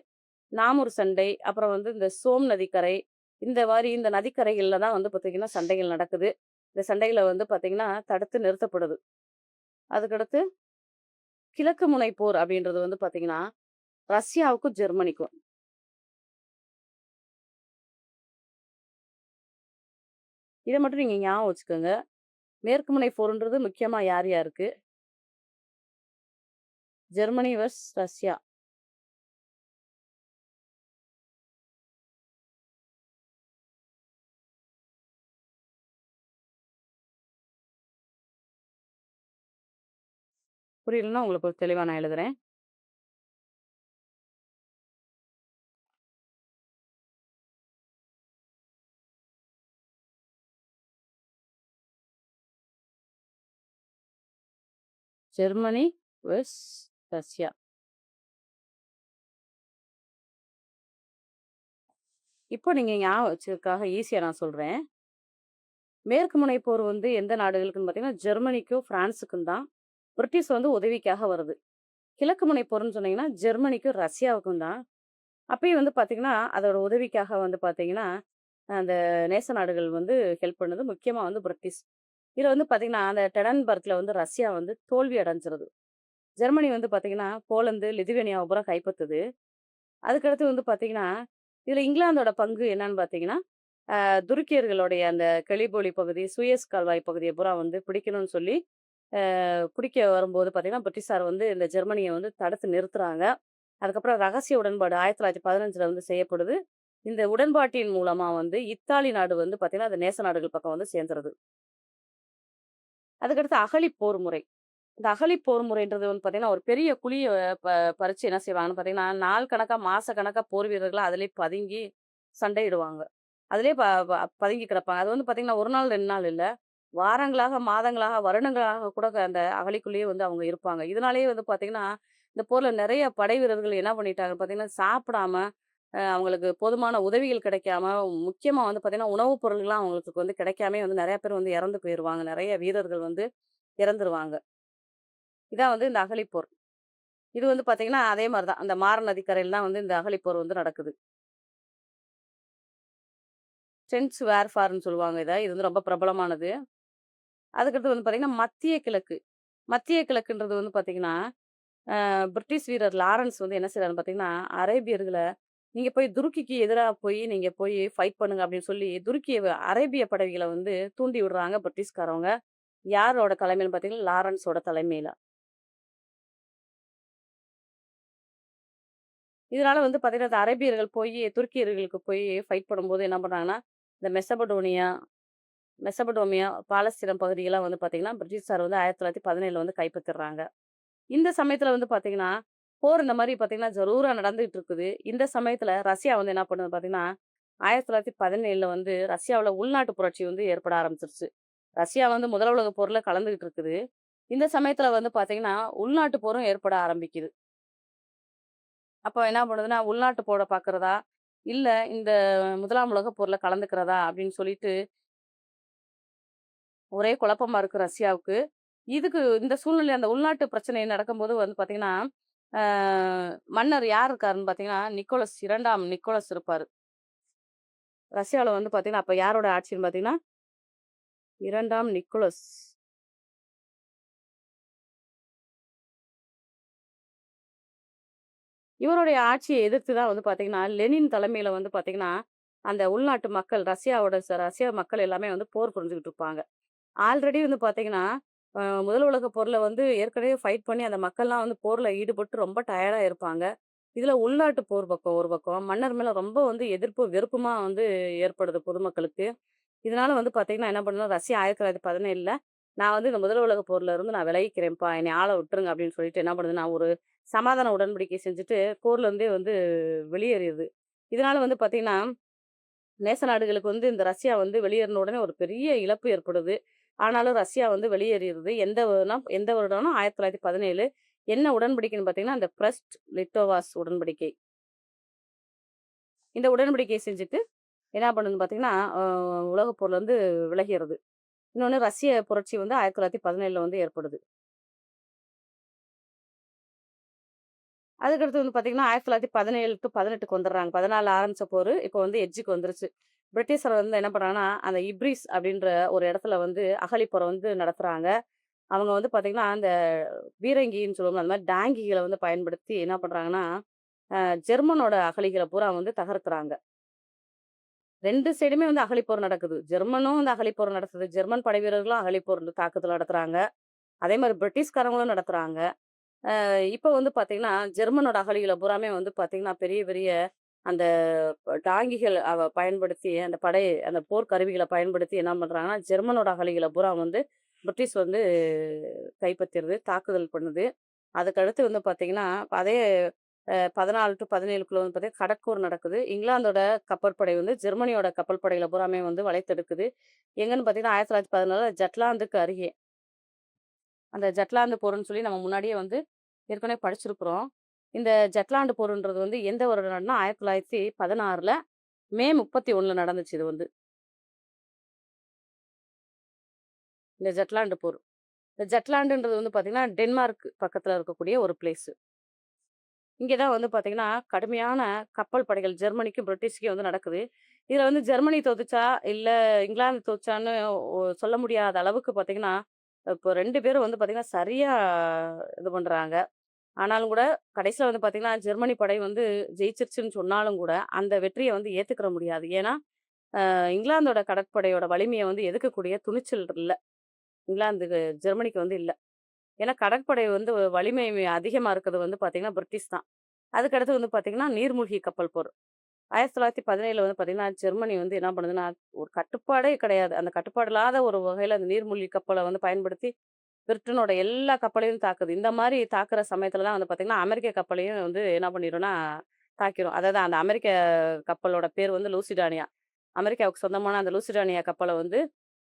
A: நாமூர் சண்டை, அப்புறம் வந்து இந்த சோம் நதிக்கரை, இந்த நதிக்கரைகள்ல தான் வந்து பார்த்தீங்கன்னா, சண்டைகள் நடக்குது. இந்த சண்டைகள வந்து பார்த்தீங்கன்னா, தடுத்து நிறுத்தப்படுது. அதுக்கடுத்து கிழக்கு முனை போர் அப்படின்றது வந்து பார்த்தீங்கன்னா, ரஷ்யாவுக்கும், ஜெர்மனிக்கும். இத மட்டும் நீங்க ஞாபகம் வச்சுக்கோங்க. மேற்கு முனை போர்ன்றது முக்கியமா யார் யாருக்கு? Germany verse Russia. புரியலன்னா உங்களுக்கு தெளிவா நான் எழுதுறேன். Germany verse Russia. இப்போ நீங்க ஞாபகம் வச்சதுக்காக ஈஸியா நான் சொல்றேன். மேற்கு முனை போர் வந்து எந்த நாடுகளுக்குன்னு பார்த்தீங்கன்னா, ஜெர்மனிக்கும், பிரான்ஸுக்கும் தான். பிரிட்டிஷ் வந்து உதவிக்காக வருது. கிழக்கு முனை போர்ன்னு சொன்னீங்கன்னா, ஜெர்மனிக்கும், ரஷ்யாவுக்கும் தான். அப்பயும் வந்து பார்த்தீங்கன்னா, அதோட உதவிக்காக வந்து பார்த்தீங்கன்னா, அந்த நேச நாடுகள் வந்து ஹெல்ப் பண்ணுது. முக்கியமா வந்து பிரிட்டிஷ். இதுல வந்து பார்த்தீங்கன்னா, அந்த டெனன்பர்க்ல வந்து ரஷ்யா வந்து தோல்வி அடைஞ்சிருது. ஜெர்மனி வந்து பார்த்தீங்கன்னா, போலந்து, லிதுவேனியாவ பூரா கைப்பத்துது. அதுக்கடுத்து வந்து பார்த்தீங்கன்னா, இதுல இங்கிலாந்தோட பங்கு என்னன்னு பார்த்தீங்கன்னா, துருக்கியர்களுடைய அந்த கெலிபோலி பகுதி, சூயஸ் கால்வாய் பகுதிய பூரா வந்து பிடிக்கணும்னு சொல்லி, பிடிக்க வரும்போது பார்த்தீங்கன்னா, பிரிட்டிஷார் வந்து இந்த ஜெர்மனிய வந்து தடுத்து நிறுத்துறாங்க. அதுக்கப்புறம் ரகசிய உடன்பாடு 1915ல வந்து செய்யப்படுது. இந்த உடன்பாட்டின் மூலமா வந்து இத்தாலி நாடு வந்து பார்த்தீங்கன்னா, அது நேச நாடுகள் பக்கம் வந்து சேர்ந்துருது. அதுக்கடுத்து அகழிப் போர் முறை. இந்த அகழிப் போர் முறைன்றது வந்து பார்த்தீங்கன்னா, ஒரு பெரிய குழிய ப பறிச்சு என்ன செய்வாங்கன்னு பார்த்தீங்கன்னா, நாள் கணக்கா, மாச கணக்கா போர் வீரர்களா அதிலேயே பதுங்கி சண்டையிடுவாங்க. அதிலேயே ப ப பதுங்கி கிடப்பாங்க. அது வந்து பார்த்தீங்கன்னா, 1 நாள், 2 நாள் இல்ல. வாரங்களாக, மாதங்களாக, வருடங்களாக கூட அந்த அகழிக்குள்ளேயே வந்து அவங்க இருப்பாங்க. இதனாலேயே வந்து பார்த்தீங்கன்னா, இந்த போர்ல நெறைய படை வீரர்கள் என்ன பண்ணிட்டாங்கன்னு பார்த்தீங்கன்னா, சாப்பிடாம, அவங்களுக்கு போதுமான உதவிகள் கிடைக்காம, முக்கியமா வந்து பார்த்தீங்கன்னா, உணவுப் பொருள்கள்லாம் அவங்களுக்கு வந்து கிடைக்காமயே வந்து நெறைய பேர் வந்து இறந்து போயிருவாங்க. நெறைய வீரர்கள் வந்து இறந்துருவாங்க. இதான் வந்து இந்த அகழிப்போர். இது வந்து பார்த்தீங்கன்னா, அதே மாரி தான். அந்த மார நதிக்கரையில தான் வந்து இந்த அகழிப்போர் வந்து நடக்குது. ட்ரென்ச் வார்ஃபார்ன்னு சொல்லுவாங்க இத. இது வந்து ரொம்ப பிரபலமானது. அதுக்கடுத்து வந்து பார்த்தீங்கன்னா, மத்திய கிழக்கு. மத்திய கிழக்குன்றது வந்து பார்த்தீங்கன்னா, பிரிட்டிஷ் வீரர் லாரன்ஸ் வந்து என்ன செய்றாருன்னு பார்த்தீங்கன்னா, அரேபியர்கள நீங்க போய் துருக்கிக்கு எதிரா நீங்க போய் ஃபைட் பண்ணுங்க அப்படின்னு சொல்லி, அரேபிய படைகள வந்து தூண்டி விடுறாங்க பிரிட்டிஷ்காரவங்க. யாரோட தலைமையிலன்னு பார்த்தீங்கன்னா, லாரன்ஸோட தலைமையில. இதனால வந்து பார்த்தீங்கன்னா, இந்த அரேபியர்கள் துருக்கியர்களுக்கு ஃபைட் பண்ணும்போது என்ன பண்றாங்கன்னா, இந்த மெசபடோமியா, பாலஸ்தீனம் பகுதியெல்லாம் வந்து பார்த்தீங்கன்னா, பிரிட்டிஷார் வந்து 1917ல வந்து கைப்பற்றிடுறாங்க. இந்த சமயத்துல வந்து பார்த்தீங்கன்னா, போர் இந்த மாரி பார்த்தீங்கன்னா, ஜரூரா நடந்துகிட்டு இருக்குது. இந்த சமயத்துல ரஷ்யா வந்து என்ன பண்ணுது பார்த்தீங்கன்னா, 1917ல வந்து ரஷ்யாவுல உள்நாட்டு புரட்சி வந்து ஏற்பட ஆரம்பிச்சுருச்சு. ரஷ்யா வந்து முதல் உலகப் போர்ல கலந்துகிட்டு இருக்குது. இந்த சமயத்துல வந்து பார்த்தீங்கன்னா, உள்நாட்டு போரும் ஏற்பட ஆரம்பிக்குது. அப்ப என்ன பண்ணுதுன்னா, உள்நாட்டு போர பார்க்கிறதா, இல்ல இந்த 1ஆம் உலகப் போர்ல கலந்துக்கிறதா அப்படின்னு சொல்லிட்டு ஒரே குழப்பமா இருக்கு ரஷ்யாவுக்கு. இந்த சூழ்நிலை அந்த உள்நாட்டு பிரச்சனை நடக்கும்போது வந்து பார்த்தீங்கன்னா, ஆ மன்னர் யார் இருக்காருன்னு பார்த்தீங்கன்னா, 2ஆம் நிக்கோலஸ் இருப்பாரு. ரஷ்யாவுல வந்து பார்த்தீங்கன்னா, அப்ப யாரோட ஆட்சின்னு பார்த்தீங்கன்னா, 2ஆம் நிக்கோலஸ். இவருடைய ஆட்சிய எதிர்த்து தான் வந்து பார்த்தீங்கன்னா, லெனின் தலைமையில வந்து பார்த்தீங்கன்னா, அந்த உள்நாட்டு மக்கள் ரஷ்யா மக்கள் எல்லாமே வந்து போர் புரிஞ்சுகிட்டு இருப்பாங்க. ஆல்ரெடி வந்து பார்த்தீங்கன்னா, முதல் உலகப் போர்ல வந்து ஏற்கனவே ஃபைட் பண்ணி அந்த மக்கள்லாம் வந்து போர்ல ஈடுபட்டு ரொம்ப டயர்டா இருப்பாங்க. இதுல உள்நாட்டு போர் பக்கம் ஒரு பக்கம். மன்னர் மேல ரொம்ப வந்து எதிர்ப்பும், வெறுப்புமா வந்து ஏற்படுது பொதுமக்களுக்கு. இதனால வந்து பார்த்தீங்கன்னா, என்ன பண்ணணும் ரஷ்யா 1917ல நான் வந்து இந்த முதல் உலகப் போர்ல இருந்து நான் விலகிக்கிறேன்ப்பா, என்னைய ஆள விட்டுருங்க அப்படின்னு சொல்லிட்டு என்ன பண்ணுதுன்னா, ஒரு சமாதான உடன்படிக்கை செஞ்சுட்டு போர்ல இருந்தே வந்து வெளியேறிருது. இதனால வந்து பார்த்தீங்கன்னா நேச நாடுகளுக்கு வந்து இந்த ரஷ்யா வந்து வெளியேறின உடனே ஒரு பெரிய இழப்பு ஏற்படுது. ஆனாலும் ரஷ்யா வந்து வெளியேறிருது. எந்த வருடம்னா 1917. என்ன உடன்படிக்கைன்னு பார்த்தீங்கன்னா, அந்த பிரஸ்ட் லிட்டோவாஸ் உடன்படிக்கை. இந்த உடன்படிக்கைய செஞ்சுட்டு என்ன பண்ணுதுன்னு பார்த்தீங்கன்னா, உலகப் போர்லருந்து விலகிறது. இன்னொன்னு ரஷ்ய புரட்சி வந்து 1917ல வந்து ஏற்படுது. அதுக்கடுத்து வந்து பார்த்தீங்கன்னா, 1917 டூ 18க்கு வந்துடுறாங்க. 14 ஆரம்பிச்ச போரு, இப்போ வந்து எட்ஜுக்கு வந்துருச்சு. பிரிட்டிஷார் வந்து என்ன பண்றாங்கன்னா, அந்த இப்ரீஸ் அப்படின்ற ஒரு இடத்துல வந்து அகழிப்போர வந்து நடத்துறாங்க. அவங்க வந்து பார்த்தீங்கன்னா, அந்த பீரங்கின்னு சொல்லுவோம்ல, அந்த மாரி டாங்கிகள வந்து பயன்படுத்தி என்ன பண்றாங்கன்னா, ஜெர்மனோட அகழிகள பூரா வந்து தகர்க்குறாங்க. 2 சைடுமே வந்து அகழிப்போர் நடக்குது. ஜெர்மனும் வந்து அகழிப்போர் நடத்துது. ஜெர்மன் படை வீரர்களும் அகழிப்போர் தாக்குதல் நடத்துறாங்க. அதே மாரி பிரிட்டிஷ்காரங்களும் நடத்துறாங்க. இப்ப வந்து பார்த்தீங்கன்னா, ஜெர்மனோட அகழிகள பூராமே வந்து பார்த்தீங்கன்னா, பெரிய பெரிய அந்த டாங்கிகள் பயன்படுத்தி அந்த போர் கருவிகள பயன்படுத்தி என்ன பண்றாங்கன்னா, ஜெர்மனோட அகழிகள பூரா வந்து பிரிட்டிஷ் வந்து கைப்பற்றிருது, தாக்குதல் பண்ணுது. அதுக்கடுத்து வந்து பார்த்தீங்கன்னா, அதே 14 டூ 17க்குள்ள வந்து பார்த்தீங்கன்னா, கடற்போர் நடக்குது. இங்கிலாந்தோட கப்பற்படை வந்து ஜெர்மனியோட கப்பல் படைகள பூராமே வந்து வளைத்தெடுக்குது. எங்கன்னு பார்த்தீங்கன்னா, 1914 ஜட்லாந்துக்கு அருகே. அந்த ஜட்லாந்து போருன்னு சொல்லி நம்ம முன்னாடியே வந்து ஏற்கனவே படிச்சிருக்கிறோம். இந்த ஜட்லாண்டு போருன்றது வந்து எந்த வருடம் நடந்ததுன்னா, 1916ல மே 31ல நடந்துச்சு இது வந்து. இந்த ஜட்லாண்டு போர். இந்த ஜட்லாண்டுன்றது வந்து பார்த்தீங்கன்னா, டென்மார்க் பக்கத்துல இருக்கக்கூடிய ஒரு பிளேஸ். இங்க தான் வந்து பார்த்தீங்கன்னா, கடுமையான கப்பல் படைகள் ஜெர்மனிக்கும், பிரிட்டிஷ்க்கும் வந்து நடக்குது. இதுல வந்து ஜெர்மனி தோத்துச்சா, இல்ல இங்கிலாந்து தோத்துச்சான்னு சொல்ல முடியாத அளவுக்கு பார்த்தீங்கன்னா, இப்போ 2 பேரும் வந்து பார்த்தீங்கன்னா, சரியா இது பண்றாங்க. ஆனாலும் கூட கடைசில வந்து பார்த்தீங்கன்னா, ஜெர்மனி படை வந்து ஜெயிச்சிருச்சுன்னு சொன்னாலும் கூட, அந்த வெற்றிய வந்து ஏத்துக்கிற முடியாது. ஏன்னா, இங்கிலாந்தோட கடற்படையோட வலிமைய வந்து எதிர்க்கக்கூடிய துணிச்சல் இல்ல. ஜெர்மனிக்கு வந்து இல்ல. ஏன்னா கடற்படை வந்து வலிமை அதிகமா இருக்கிறது வந்து பார்த்தீங்கன்னா, பிரிட்டிஷ் தான். அதுக்கடுத்து வந்து பார்த்தீங்கன்னா, நீர்மூழ்கி கப்பல் போர். 1917ல வந்து பார்த்தீங்கன்னா, ஜெர்மனி வந்து என்ன பண்ணுதுன்னா, ஒரு கட்டுப்பாடே கிடையாது. அந்த கட்டுப்பாடு இல்லாத ஒரு வகையில அந்த நீர்மூழ்கி கப்பல வந்து பயன்படுத்தி, பிரிட்டனோட எல்லா கப்பலையும் தாக்குது. இந்த மாரி தாக்குற சமயத்துல தான் வந்து பார்த்தீங்கன்னா, அமெரிக்க கப்பலையும் வந்து என்ன பண்ணிரும்னா, தாக்கிரும். அதாவது அந்த அமெரிக்க கப்பலோட பேர் வந்து லூசிடானியா. அமெரிக்காவுக்கு சொந்தமான அந்த லூசிடானியா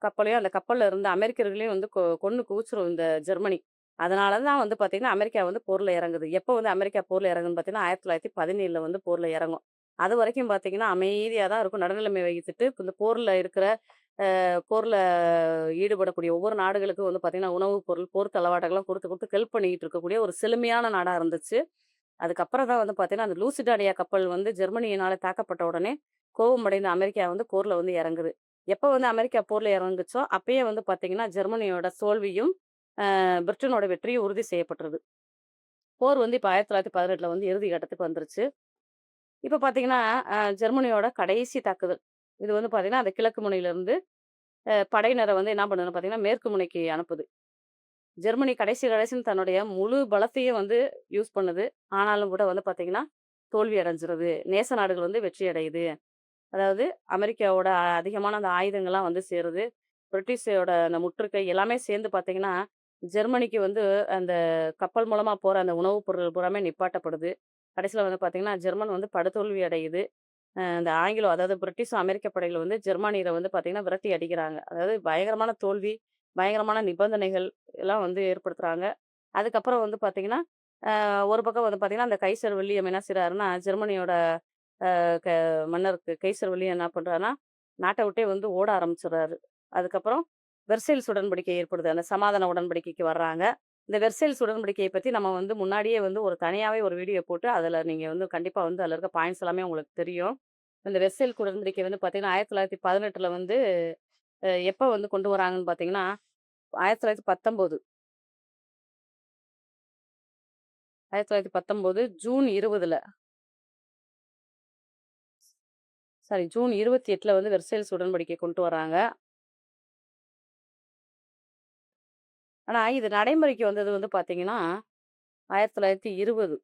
A: கப்பலையும் அந்த கப்பல்ல இருந்த அமெரிக்கர்களையும் வந்து கொன்னு குவிச்சிரும் இந்த ஜெர்மனி. அதனால தான் வந்து பார்த்தீங்கன்னா, அமெரிக்கா வந்து போர்ல இறங்குது. எப்போ வந்து அமெரிக்கா போர்ல இறங்குதுன்னு பார்த்தீங்கன்னா, 1917ல வந்து போர்ல இறங்கும். அதுவரைக்கும் பார்த்தீங்கன்னா, அமைதியா தான் இருக்கும். நடுநிலைமை வகித்துட்டு இந்த போர்ல ஈடுபடக்கூடிய ஒவ்வொரு நாடுகளுக்கும் வந்து பார்த்தீங்கன்னா, உணவுப் பொருள், போர் தளவாடங்கள்லாம் குடுத்து, குடுத்து ஹெல்ப் பண்ணிட்டு இருக்கக்கூடிய ஒரு செழுமையான நாடா இருந்துச்சு. அதுக்கப்புறம் தான் வந்து பார்த்தீங்கன்னா, அந்த லூசிடானியா கப்பல் வந்து ஜெர்மனியினால தாக்கப்பட்ட உடனே, கோவமடைந்த அமெரிக்கா வந்து போர்ல வந்து இறங்குது. எப்ப வந்து அமெரிக்கா போர்ல இறங்குச்சோ, அப்பயே வந்து பார்த்தீங்கன்னா, ஜெர்மனியோட தோல்வியும், பிரிட்டனோட வெற்றியும் உறுதி செய்யப்பட்டுருது. போர் வந்து இப்ப 1918ல வந்து இறுதி கட்டத்துக்கு வந்துருச்சு. இப்ப பார்த்தீங்கன்னா, ஜெர்மனியோட கடைசி தாக்குதல். இது வந்து பார்த்தீங்கன்னா, அந்த கிழக்கு முனையிலிருந்து படையினர வந்து என்ன பண்ணுதுன்னு பார்த்தீங்கன்னா, மேற்கு முனைக்கு அனுப்புது. ஜெர்மனி கடைசின்னு தன்னுடைய முழு பலத்தையும் வந்து யூஸ் பண்ணுது. ஆனாலும் கூட வந்து பார்த்தீங்கன்னா, தோல்வி அடைஞ்சிருது. நேச நாடுகள் வந்து வெற்றி அடையுது. அதாவது அமெரிக்காவோட அதிகமான அந்த ஆயுதங்கள்லாம் வந்து சேருது. பிரிட்டிஷோட அந்த முற்றுகை எல்லாமே சேர்ந்து பார்த்தீங்கன்னா, ஜெர்மனிக்கு வந்து அந்த கப்பல் மூலமா போற அந்த உணவுப் பொருள் பூராமே நிப்பாட்டப்படுது. கடைசில வந்து பார்த்தீங்கன்னா, ஜெர்மன் வந்து படுதோல்வி அடையுது. இந்த அதாவது பிரிட்டிஷும், அமெரிக்க படைகள் வந்து ஜெர்மானியில வந்து பார்த்தீங்கன்னா, விரட்டி அடிக்கிறாங்க. அதாவது பயங்கரமான தோல்வி, பயங்கரமான நிபந்தனைகள் எல்லாம் வந்து ஏற்படுத்துறாங்க. அதுக்கப்புறம் வந்து பார்த்தீங்கன்னா, ஒரு பக்கம் வந்து பார்த்தீங்கன்னா, அந்த கைசர் வில்லியம் என்ன செய்றாருன்னா, ஜெர்மனியோட க கைசர் வில்லியம் என்ன பண்றாருன்னா, நாட்ட விட்டே வந்து ஓட ஆரம்பிச்சுடுறாரு. அதுக்கப்புறம் வெர்சைல்ஸ் உடன்படிக்கை ஏற்படுது. அந்த சமாதான உடன்படிக்கைக்கு வர்றாங்க. இந்த வெர்சைல்ஸ் உடன்படிக்கைய பத்தி நம்ம வந்து முன்னாடியே வந்து ஒரு தனியாவே ஒரு வீடியோ போட்டு, அதுல நீங்க வந்து கண்டிப்பா வந்து அதுல இருக்க பாயிண்ட்ஸ் எல்லாமே உங்களுக்கு தெரியும். இந்த வெர்சைல் உடன்படிக்கை வந்து பார்த்தீங்கன்னா, 1918ல வந்து எப்ப வந்து கொண்டு வராங்கன்னு பார்த்தீங்கன்னா, 1919 1919 ஜூன் 20ல ஜூன் 28ல வந்து வெர்சைல்ஸ் உடன்படிக்கை கொண்டு வராங்க. ஆனா, இது நடைமுறைக்கு வந்தது வந்து பார்த்தீங்கன்னா, 1920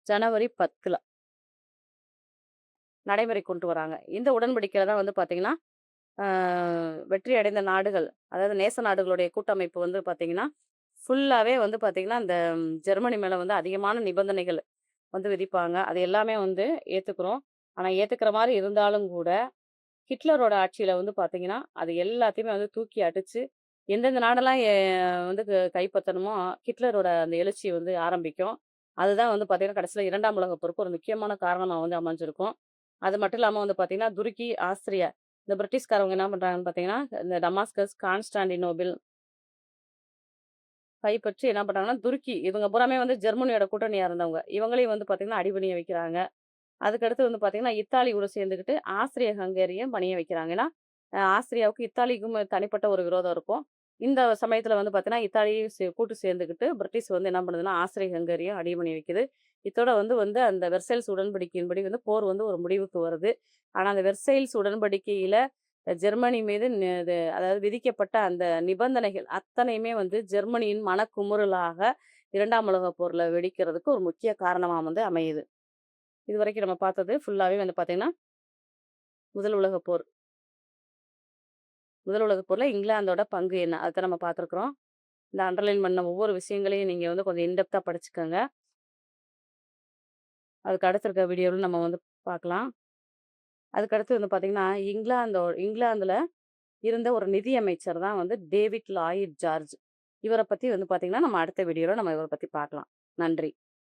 A: ஜனவரி 10ல நடைமுறைக்கு கொண்டு வராங்க. இந்த உடன்படிக்கையில தான் வந்து பார்த்தீங்கன்னா, ஆ வெற்றி அடைந்த நாடுகள், அதாவது நேச நாடுகளுடைய கூட்டமைப்பு வந்து பார்த்தீங்கன்னா, ஃபுல்லாவே வந்து பார்த்தீங்கன்னா, இந்த ஜெர்மனி மேல வந்து அதிகமான நிபந்தனைகள் வந்து விதிப்பாங்க. அது எல்லாமே வந்து ஏத்துக்கிறோம். ஆனா, ஏத்துக்கிற மாரி இருந்தாலும் கூட, ஹிட்லரோட ஆட்சியில வந்து பார்த்தீங்கன்னா, அது எல்லாத்தையுமே வந்து தூக்கி அடிச்சு, எந்தெந்த நாடெல்லாம் வந்து கைப்பற்றணுமோ, ஹிட்லரோட அந்த எழுச்சி வந்து ஆரம்பிக்கும். அதுதான் வந்து பார்த்தீங்கன்னா, கடைசியில 2ஆம் உலகப் போருக்கு ஒரு முக்கியமான காரணமா வந்து அமைஞ்சிருக்கும். அது மட்டும் இல்லாம வந்து பார்த்தீங்கன்னா, துருக்கி, ஆஸ்திரியா இந்த பிரிட்டிஷ்காரவங்க என்ன பண்றாங்கன்னு பார்த்தீங்கன்னா, இந்த டமாஸ்கஸ், கான்ஸ்டான்டினோபிள் கைப்பற்றி என்ன பண்றாங்கன்னா, துருக்கி இவங்க பூராமே வந்து ஜெர்மனியோட கூட்டணியா இருந்தவங்க. இவங்களையும் வந்து பார்த்தீங்கன்னா, அடிபணிய வைக்கிறாங்க. அதுக்கடுத்து வந்து பார்த்தீங்கன்னா, இத்தாலி கூட சேர்ந்துக்கிட்டு ஆஸ்திரிய ஹங்கேரியும் பணிய வைக்கிறாங்க. ஏன்னா, ஆஸ்திரியாவுக்கும் இத்தாலிக்கும் தனிப்பட்ட ஒரு விரோதம் இருக்கும். இந்த சமயத்தில வந்து பார்த்தீங்கன்னா, இத்தாலியும் கூட்டு சேர்ந்துக்கிட்டு பிரிட்டிஷ் வந்து என்ன பண்ணுதுன்னா, ஆஸ்திரிய ஹங்கேரியும் அடிபணிய வைக்குது. இத்தோட வந்து வந்து அந்த வெர்சைல்ஸ் உடன்படிக்கையின்படி வந்து போர் வந்து ஒரு முடிவுக்கு வருது. ஆனா, அந்த வெர்சைல்ஸ் உடன்படிக்கையில ஜெர்மனி மீது அதாவது விதிக்கப்பட்ட அந்த நிபந்தனைகள் அத்தனையுமே வந்து ஜெர்மனியின் மனக்குமுறலாக 2ஆம் உலகப் போர்ல வெடிக்கிறதுக்கு ஒரு முக்கிய காரணமா வந்து அமையுது. இதுவரைக்கும் நம்ம பார்த்தது ஃபுல்லாவே வந்து பார்த்தீங்கன்னா, முதல் உலகப் போர். முதல் உலகப் போர்ல இங்கிலாந்தோட பங்கு என்ன? அத நம்ம பார்த்துருக்குறோம். இந்த அண்டர்லைன் பண்ண ஒவ்வொரு விஷயங்களையும் நீங்க வந்து கொஞ்சம் இன்டெப்த்தா படிச்சுக்கங்க. அதுக்கு அடுத்து இருக்க வீடியோல நம்ம வந்து பார்க்கலாம். அதுக்கடுத்து வந்து பார்த்தீங்கன்னா, இங்கிலாந்துல இருந்த ஒரு நிதி அமைச்சர் தான் வந்து டேவிட் லாயிட் ஜார்ஜ். இவர பத்தி வந்து பார்த்தீங்கன்னா, நம்ம அடுத்த வீடியோல நம்ம இவர பத்தி பார்க்கலாம். நன்றி.